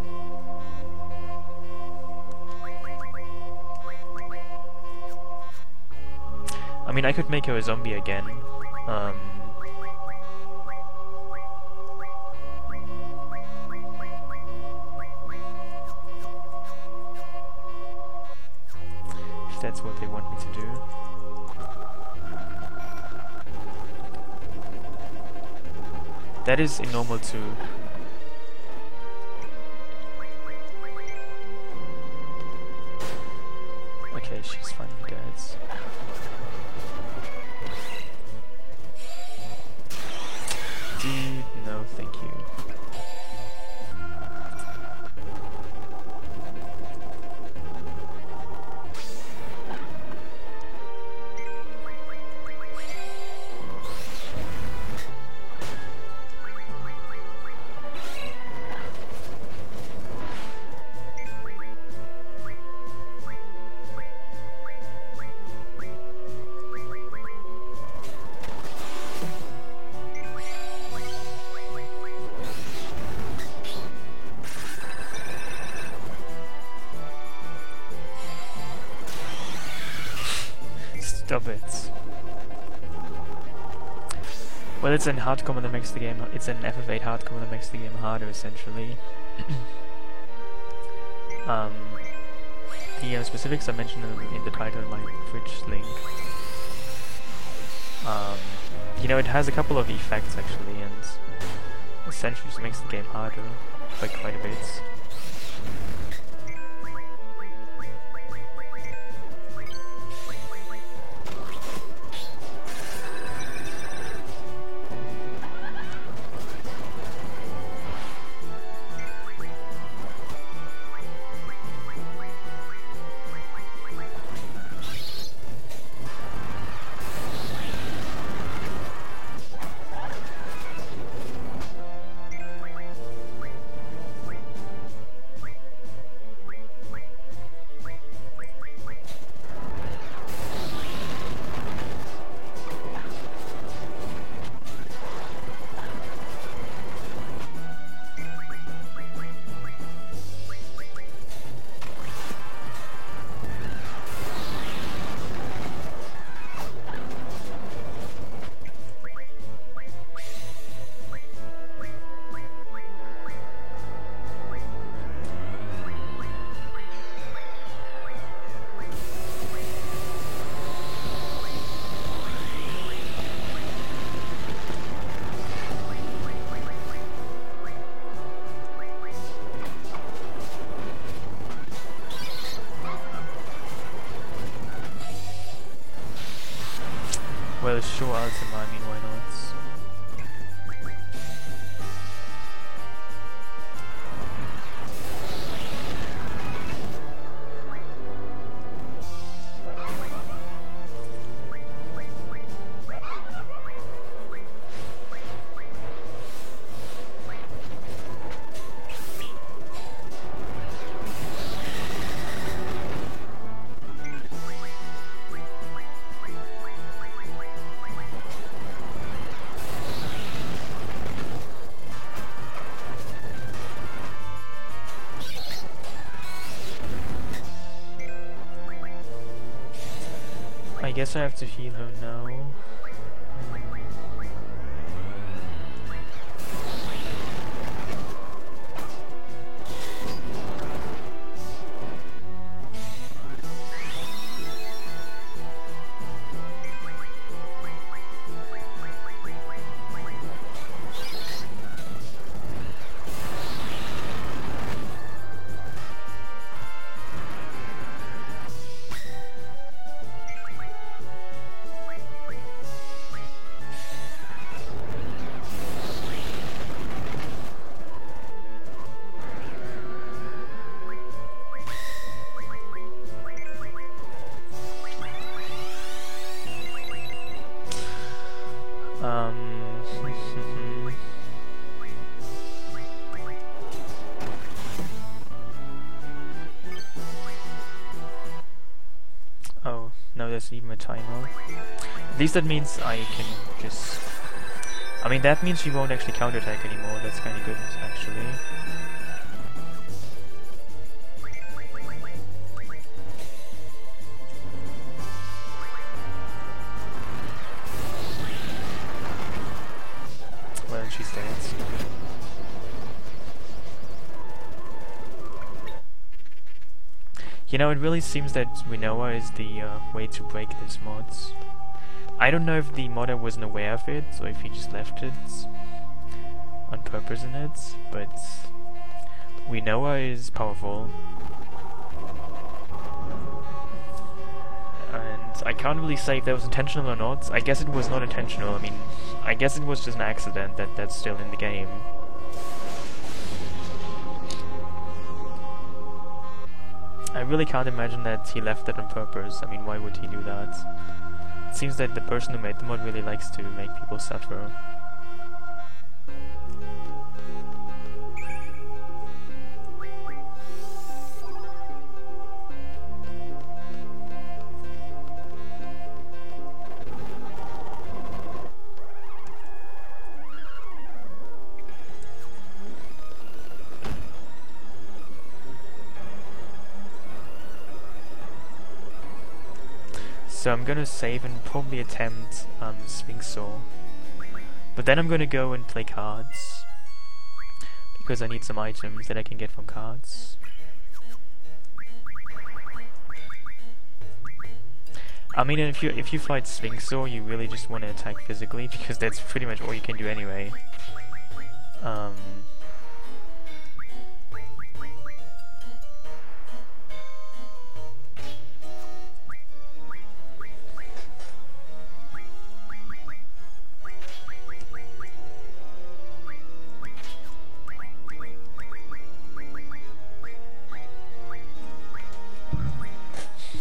I mean, I could make her a zombie again. If that's what they want me to do. That is in normal too. Okay, she's finding guards. Dude, no, thank you. Stop it. Well, it's an hardcore that makes the game. It's an FF8 hardcore that makes the game harder, essentially. The specifics I mentioned in the title in my Twitch link. You know, it has a couple of effects actually, and essentially just makes the game harder by quite a bit. Well, sure, Ultima, I mean, why not? guess I have to heal her now. Oh, no, there's even a timer. At least that means I can just... I mean, that means she won't actually counterattack anymore. That's kind of good, actually. Well, she's dead. You know, it really seems that Winnowa is the way to break this mod. I don't know if the modder wasn't aware of it, or if he just left it on purpose in it, but Winnowa is powerful. And I can't really say if that was intentional or not. I guess it was not intentional. I mean, I guess it was just an accident that that's still in the game. I really can't imagine that he left that on purpose. I mean, why would he do that? It seems that the person who made the mod really likes to make people suffer. So I'm gonna save and probably attempt Sphinxor. But then I'm gonna go and play cards. Because I need some items that I can get from cards. I mean, if you fight Sphinxor, you really just want to attack physically, because that's pretty much all you can do anyway.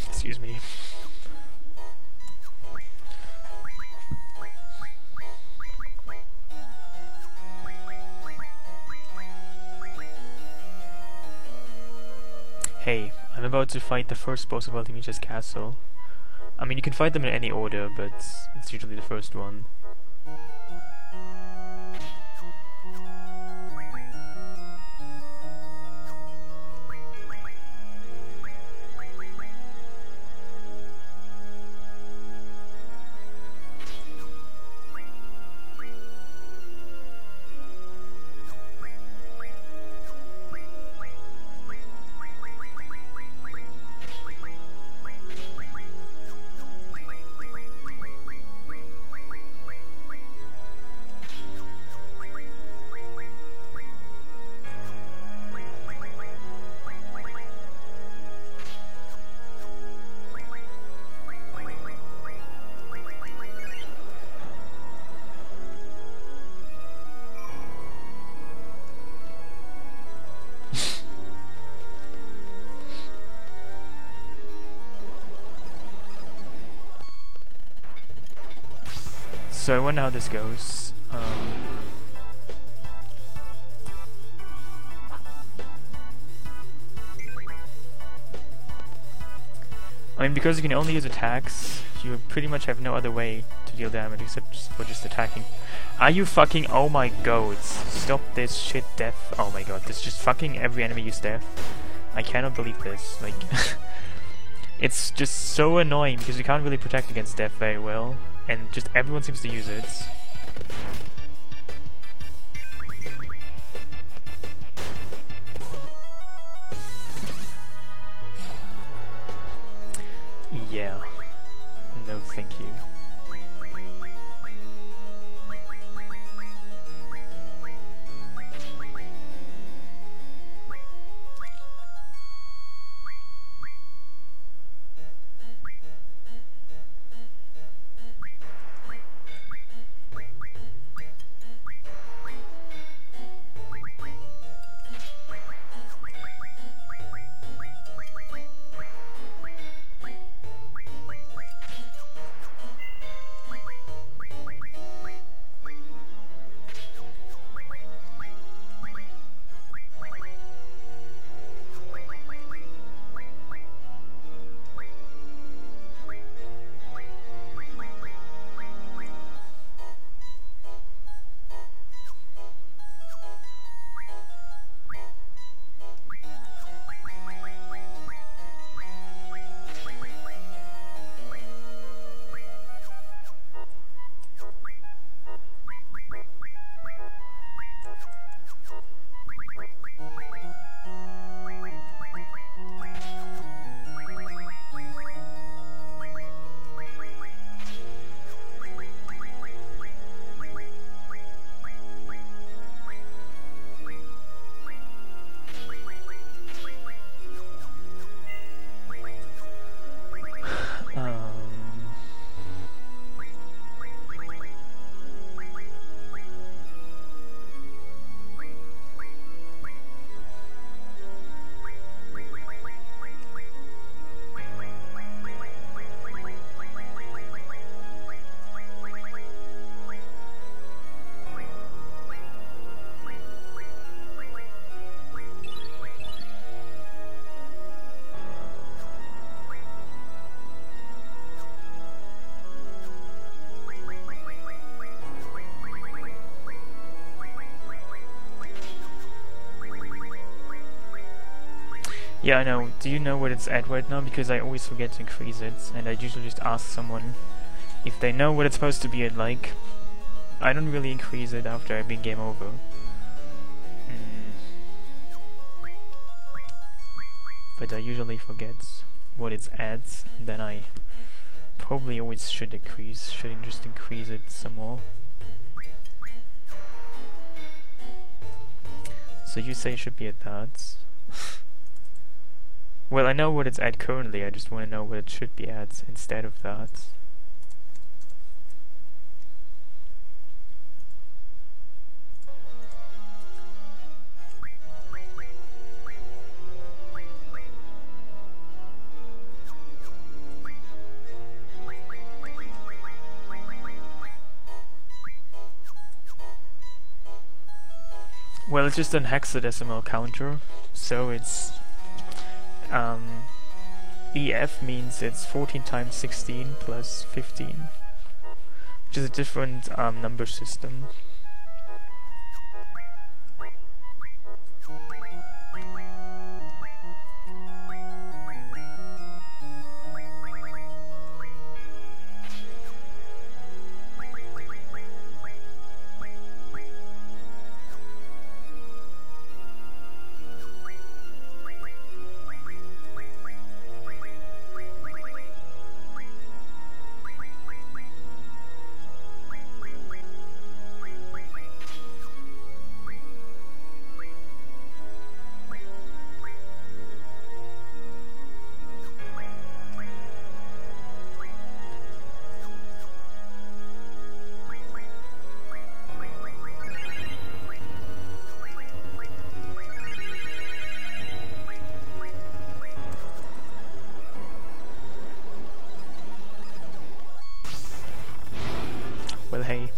Excuse me. Hey, I'm about to fight the first boss of Ultimicia's castle. I mean, you can fight them in any order, but it's usually the first one. So I wonder how this goes. I mean, because you can only use attacks, you pretty much have no other way to deal damage except for just attacking. Are you fucking— oh my god, stop this shit, death. Oh my god, this just fucking every enemy use death. I cannot believe this. Like, It's just so annoying because you can't really protect against death very well, and just everyone seems to use it. Yeah. No, thank you. Yeah, I know. Do you know what it's at right now? Because I always forget to increase it, and I usually just ask someone if they know what it's supposed to be at, like. I don't really increase it after every game over. But I usually forget what it's at, and then I probably always should just increase it some more. So you say it should be at that. Well, I know what it's at currently, I just want to know what it should be at instead of that. Well, it's just an hexadecimal counter, so it's EF means it's 14 times 16 plus 15, which is a different number system. Well, hey.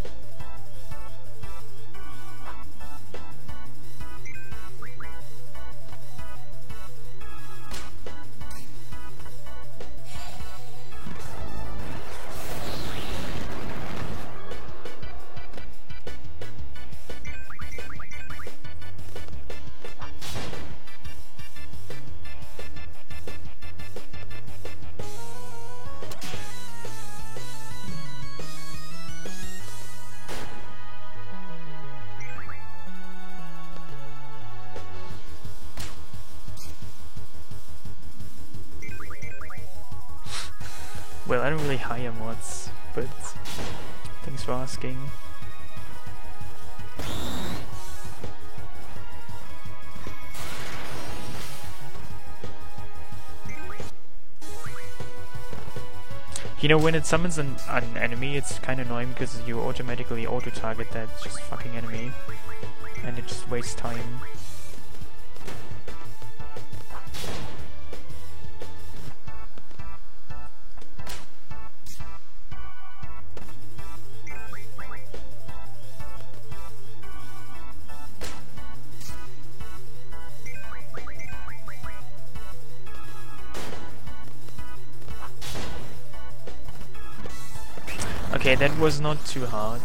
Well, I don't really hire mods, but thanks for asking. You know, when it summons an enemy, it's kind of annoying because you automatically auto-target that just fucking enemy, and it just wastes time. Okay, that was not too hard.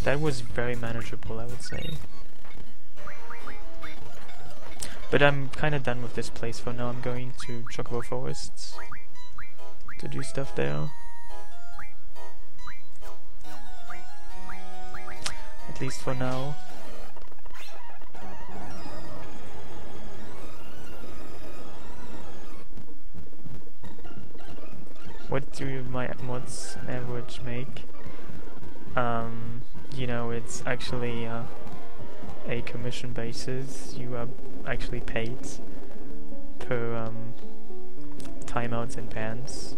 That was very manageable, I would say. But I'm kind of done with this place for now. I'm going to Chocobo Forests to do stuff there. At least for now. What do my mods on average make? You know, it's actually a commission basis. You are actually paid per timeouts and bans.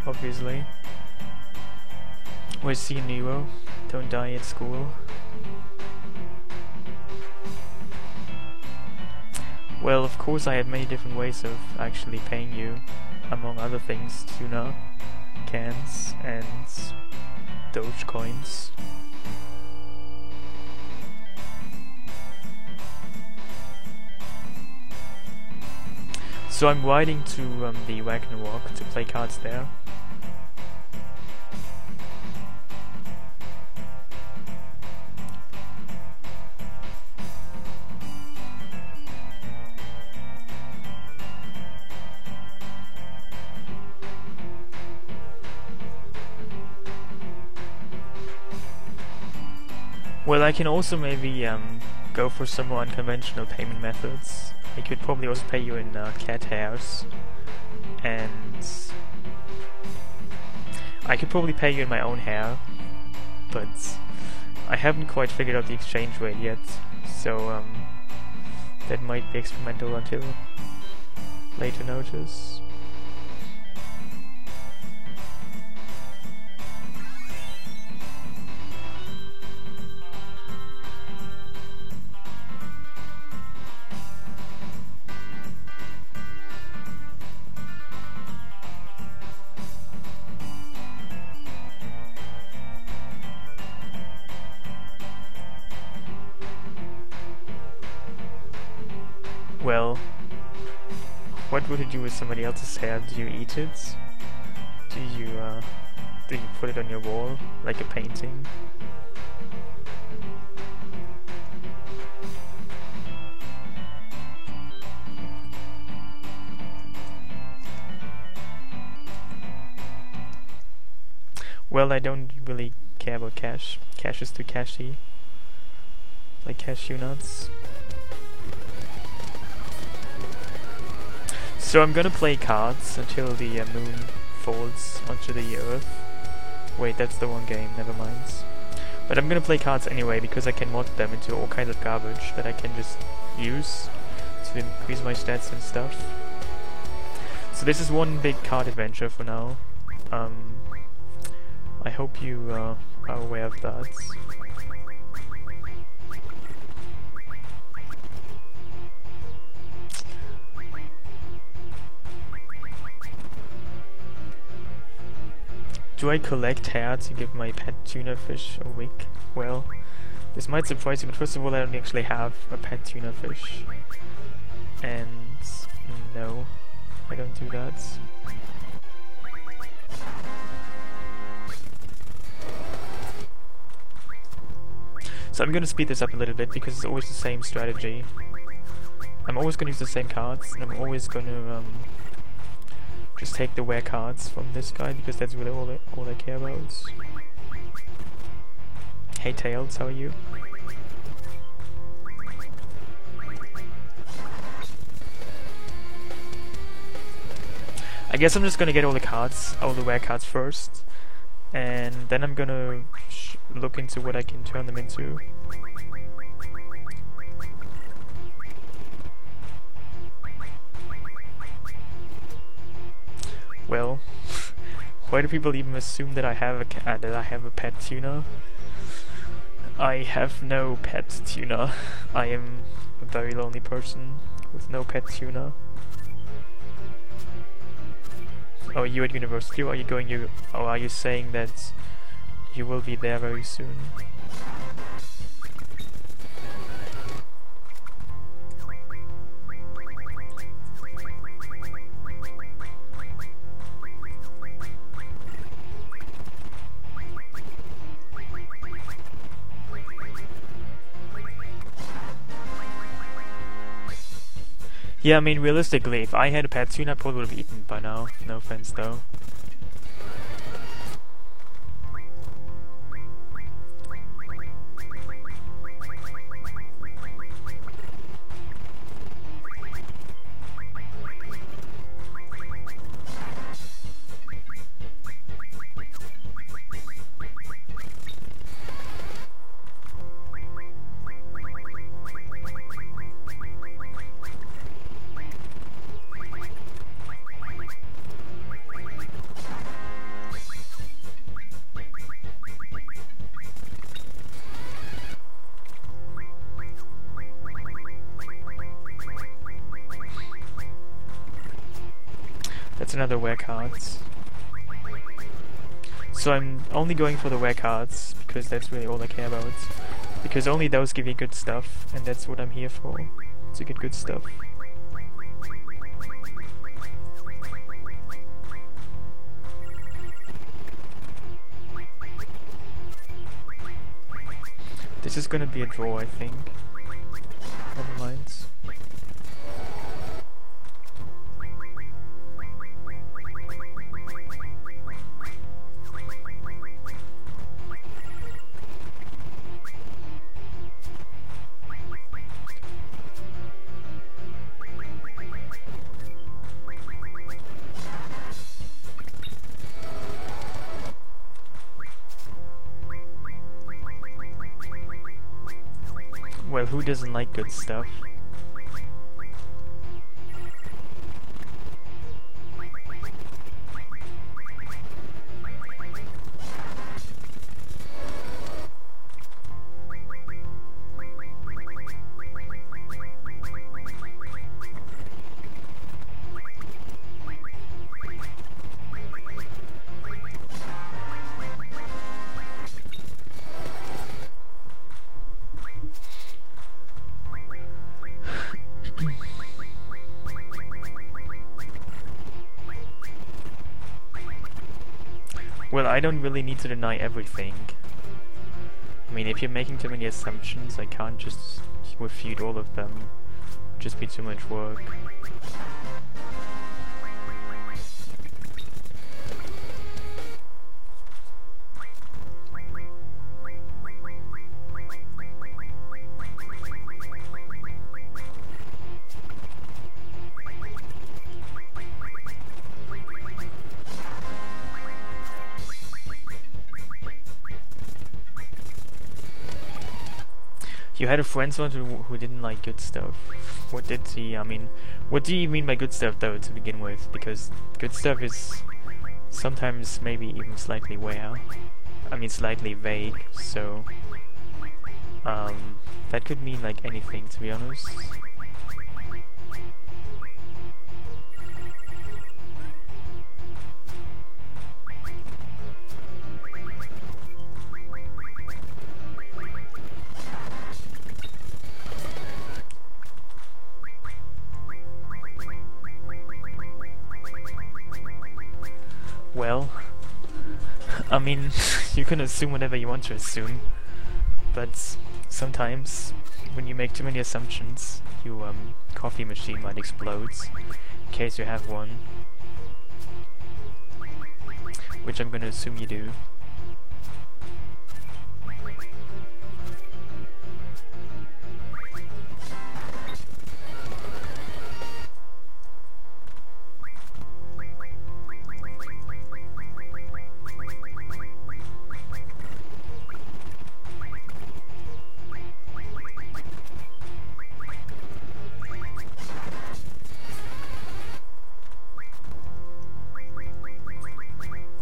Obviously. Where's C Nero? Don't die at school. Well, of course I have many different ways of actually paying you. Among other things, tuna, cans, and Doge coins. So I'm riding to the Wagner Walk to play cards there. Well, I can also maybe go for some more unconventional payment methods. I could probably also pay you in cat hairs, and I could probably pay you in my own hair, but I haven't quite figured out the exchange rate yet, so that might be experimental until later notice. Well, what would you do with somebody else's hair? Do you eat it? Do you put it on your wall like a painting? Well, I don't really care about cash. Cash is too cashy. Like cashew nuts. So I'm gonna play cards until the moon falls onto the earth. Wait, that's the one game, never mind. But I'm gonna play cards anyway because I can mod them into all kinds of garbage that I can just use to increase my stats and stuff. So this is one big card adventure for now. I hope you are aware of that. Do I collect hair to give my pet tuna fish a wig? Well, this might surprise you, but first of all I don't actually have a pet tuna fish. And no, I don't do that. So I'm gonna speed this up a little bit because it's always the same strategy. I'm always gonna use the same cards, and I'm always gonna just take the rare cards from this guy because that's really all I care about. Hey Tails, how are you? I guess I'm just gonna get all the cards, all the rare cards first, and then I'm gonna look into what I can turn them into. Well, why do people even assume that I have a pet tuna? I have no pet tuna. I am a very lonely person with no pet tuna. Oh, are you at university, or are you going? Or are you saying that you will be there very soon? Yeah, I mean, realistically, if I had a pet tuna, I probably would have eaten it by now. No offense, though. That's another rare cards. So I'm only going for the rare cards, because that's really all I care about. Because only those give you good stuff, and that's what I'm here for, to get good stuff. This is gonna be a draw, I think. Never mind. Well, who doesn't like good stuff? Well, I don't really need to deny everything. I mean, if you're making too many assumptions, I can't just refute all of them. It'd just be too much work. You had a friend once who didn't like good stuff. What did he, I mean, what do you mean by good stuff though, to begin with? Because good stuff is sometimes maybe even slightly slightly vague, so that could mean like anything, to be honest. Well, I mean, you can assume whatever you want to assume, but sometimes when you make too many assumptions, your coffee machine might explode, in case you have one. Which I'm gonna assume you do.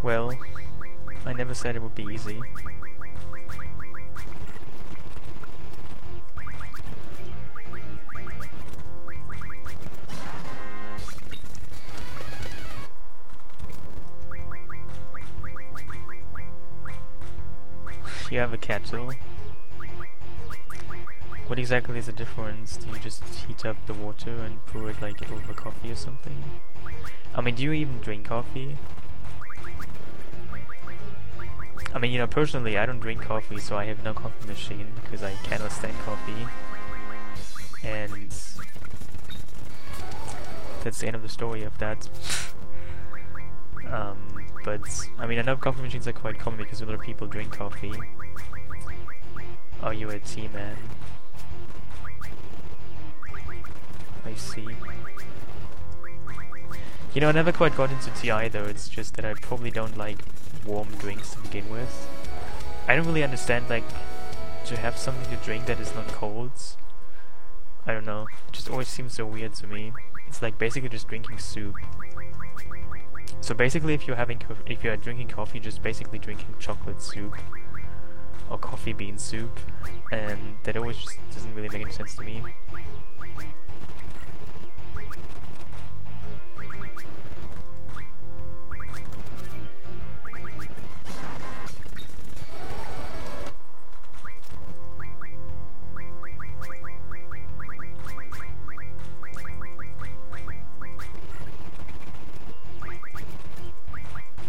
Well, I never said it would be easy. You have a kettle. What exactly is the difference? Do you just heat up the water and pour it like over coffee or something? I mean, do you even drink coffee? I mean, you know, personally, I don't drink coffee, so I have no coffee machine because I cannot stand coffee. And that's the end of the story of that. But I mean, I know coffee machines are quite common because a lot of people drink coffee. Oh, you're a tea man. I see. You know, I never quite got into tea either, it's just that I probably don't like warm drinks to begin with. I don't really understand, like, to have something to drink that is not cold. I don't know, it just always seems so weird to me. It's like basically just drinking soup. So basically if you're drinking coffee, just basically drinking chocolate soup. Or coffee bean soup. And that always just doesn't really make any sense to me.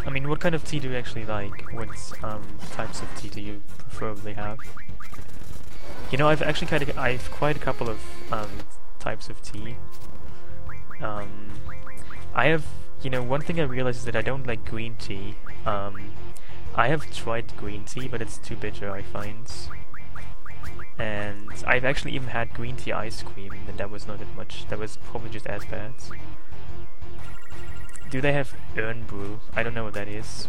I mean, what kind of tea do you actually like? What types of tea do you preferably have? You know, I've quite a couple of types of tea. I have, you know, one thing I realized is that I don't like green tea. I have tried green tea, but it's too bitter, I find. And I've actually even had green tea ice cream, and that was not that much. That was probably just as bad. Do they have urn brew? I don't know what that is.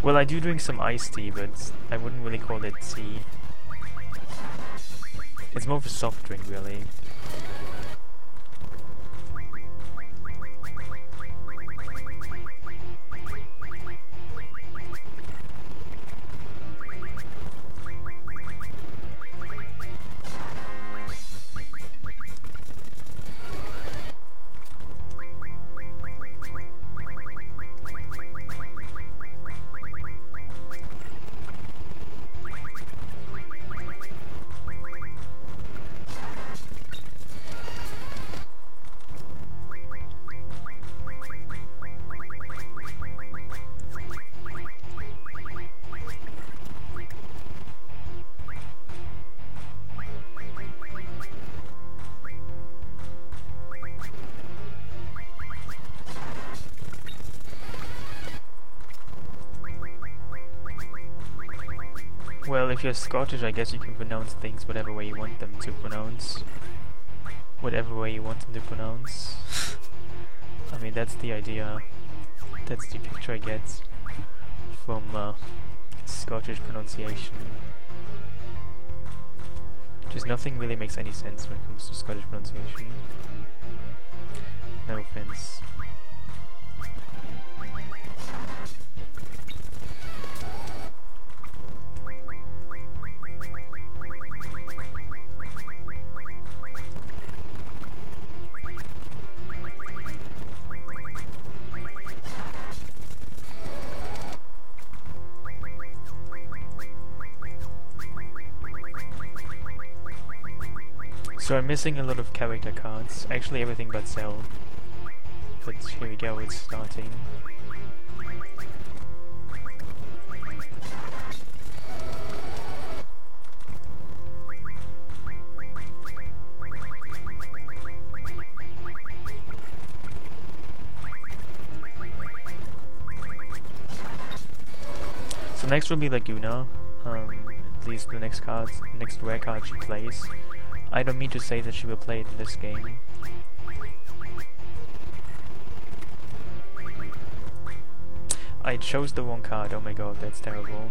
Well, I do drink some iced tea, but I wouldn't really call it tea. It's more of a soft drink, really. Well, if you're Scottish, I guess you can pronounce things whatever way you want them to pronounce. Whatever way you want them to pronounce. I mean, that's the idea. That's the picture I get from Scottish pronunciation. Just nothing really makes any sense when it comes to Scottish pronunciation. No offense. So I'm missing a lot of character cards, actually everything but Cell. But here we go, it's starting. So next will be Laguna, at least the next rare card she plays. I don't mean to say that she will play it in this game. I chose the wrong card. Oh my god, that's terrible.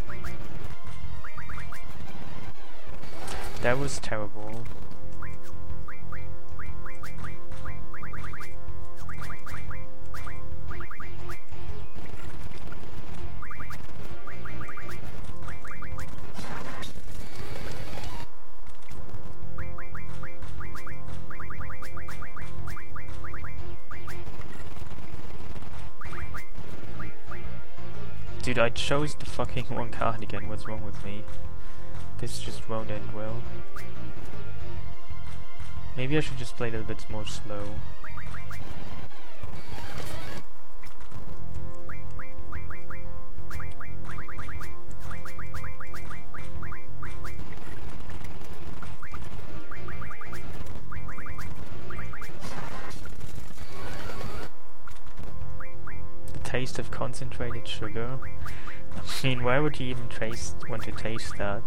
That was terrible. Dude, I chose the fucking wrong card again. What's wrong with me? This just won't end well. Maybe I should just play it a bit more slow. The taste of concentrated sugar. I mean, why would you even want to taste that?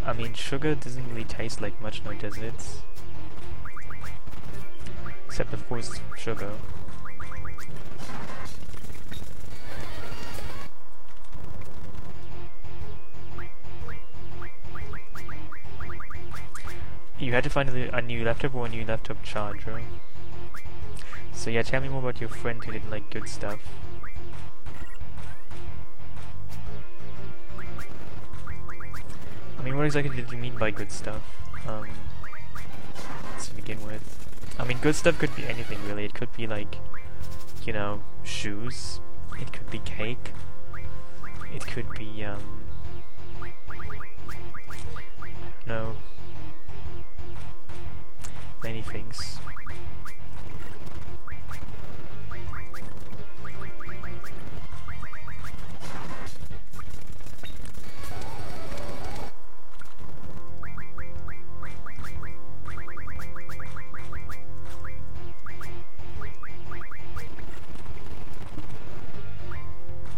I mean, sugar doesn't really taste like much, now does it? Except of course, sugar. You had to find a new laptop or a new laptop charger. So yeah, tell me more about your friend who didn't like good stuff. I mean, what exactly did you mean by good stuff? To begin with. I mean, good stuff could be anything really. It could be like, you know, shoes. It could be cake. It could be, no. Many things.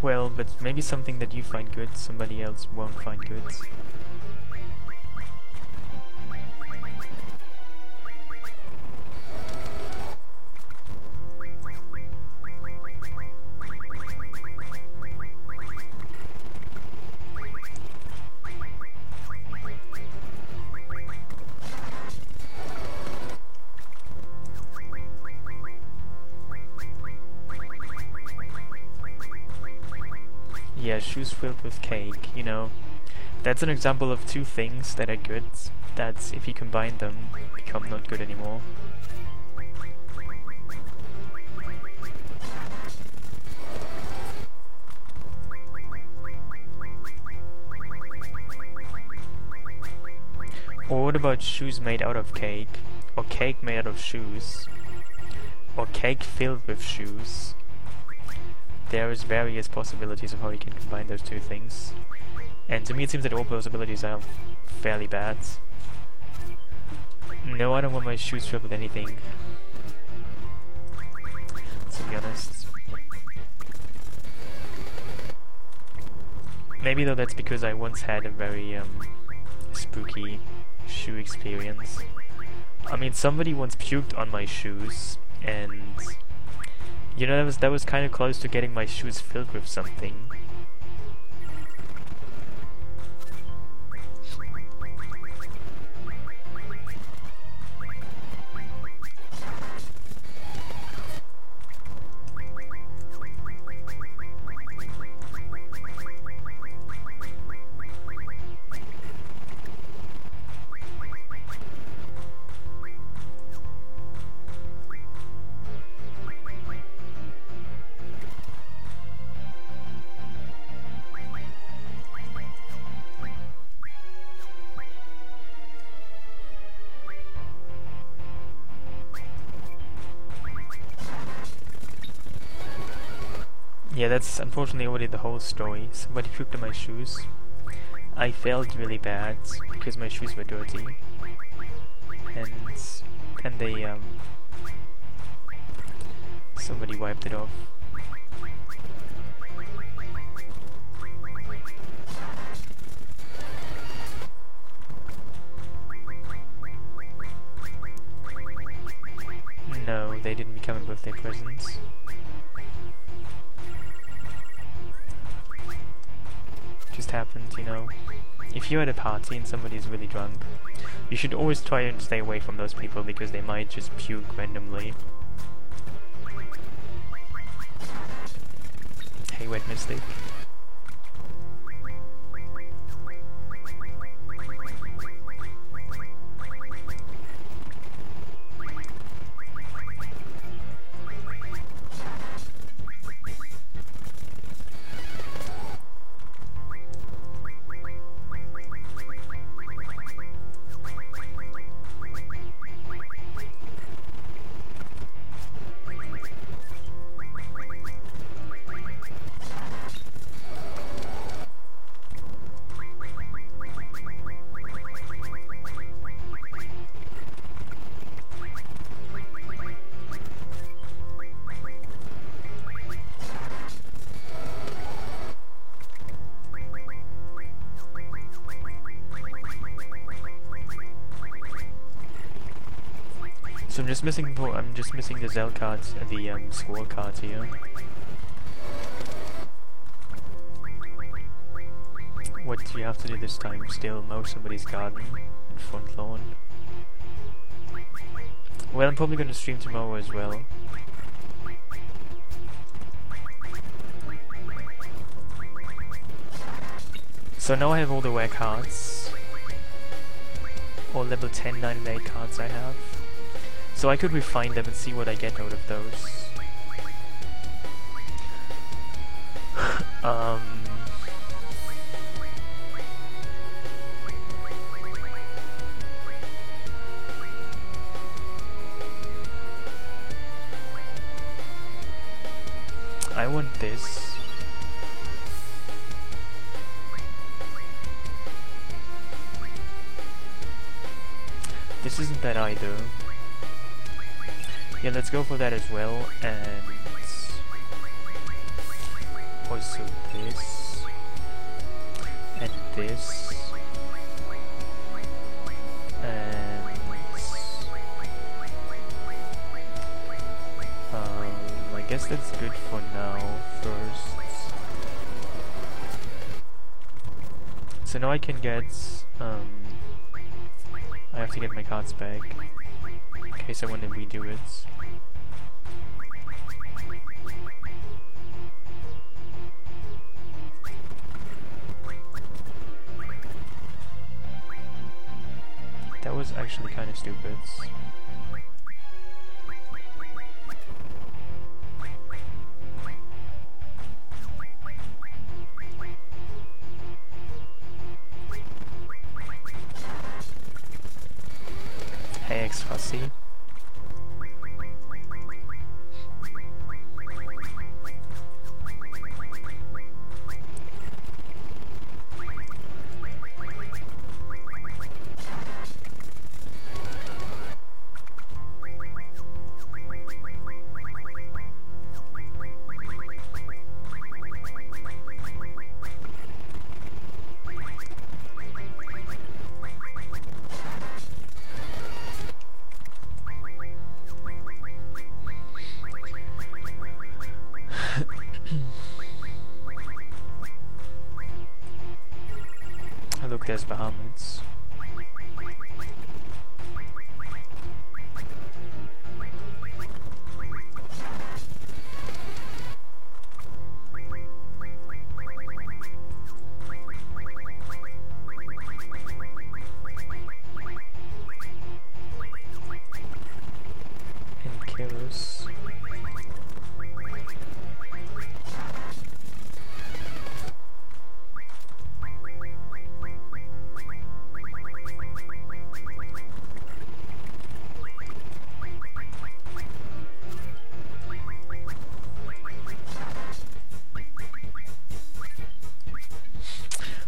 Well, but maybe something that you find good, somebody else won't find good. Yeah, shoes filled with cake, you know. That's an example of two things that are good, that if you combine them, become not good anymore. Or what about shoes made out of cake? Or cake made out of shoes? Or cake filled with shoes? There's various possibilities of how you can combine those two things. And to me it seems that all possibilities are fairly bad. No, I don't want my shoes filled with anything. To be honest. Maybe though that's because I once had a very spooky shoe experience. I mean, somebody once puked on my shoes, and you know, that was kind of close to getting my shoes filled with something. Yeah, that's unfortunately already the whole story. Somebody puked on my shoes. I felt really bad because my shoes were dirty. And then they, somebody wiped it off. No, they didn't become a birthday present. just happened, you know. If you're at a party and somebody's really drunk, you should always try and stay away from those people because they might just puke randomly. Hey, Wet Mystic. So I'm just missing the Zell cards, the Squall cards here. What do you have to do this time? Still mow somebody's garden and front lawn. Well, I'm probably going to stream tomorrow as well. So now I have all the rare cards. All level 10, 9 and 8 cards I have. So I could refine them and see what I get out of those. I want this. This isn't that either. Yeah, let's go for that as well, and also this, and this, and I guess that's good for now, first. So now I can get, I have to get my cards back, in case I want to redo it. That was actually kind of stupid. Hey, X-Fussy. Look, there's Bahamut's. And Killers.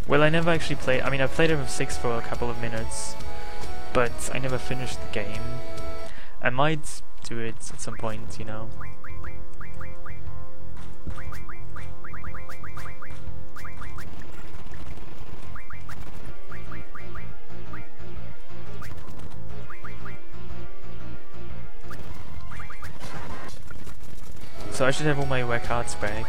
Well, I never actually played. I mean, I played FF6 for a couple of minutes, but I never finished the game. I might do it at some point, you know. So I should have all my rare cards back.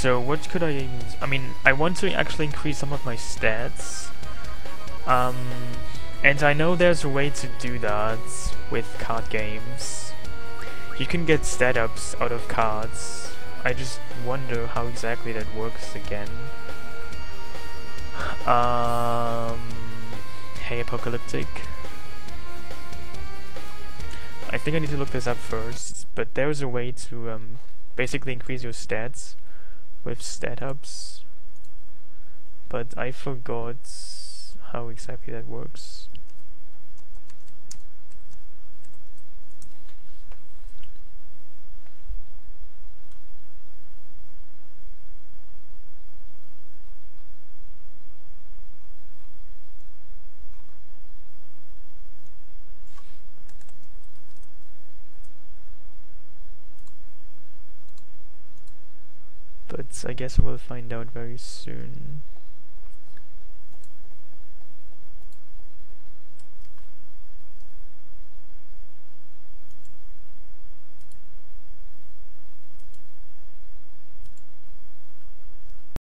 So what could I use? I mean, I want to actually increase some of my stats. And I know there's a way to do that with card games. You can get stat ups out of cards. I just wonder how exactly that works again. Hey Apocalyptic. I think I need to look this up first, but there's a way to basically increase your stats with stat ups, but I forgot how exactly that works. But I guess we'll find out very soon.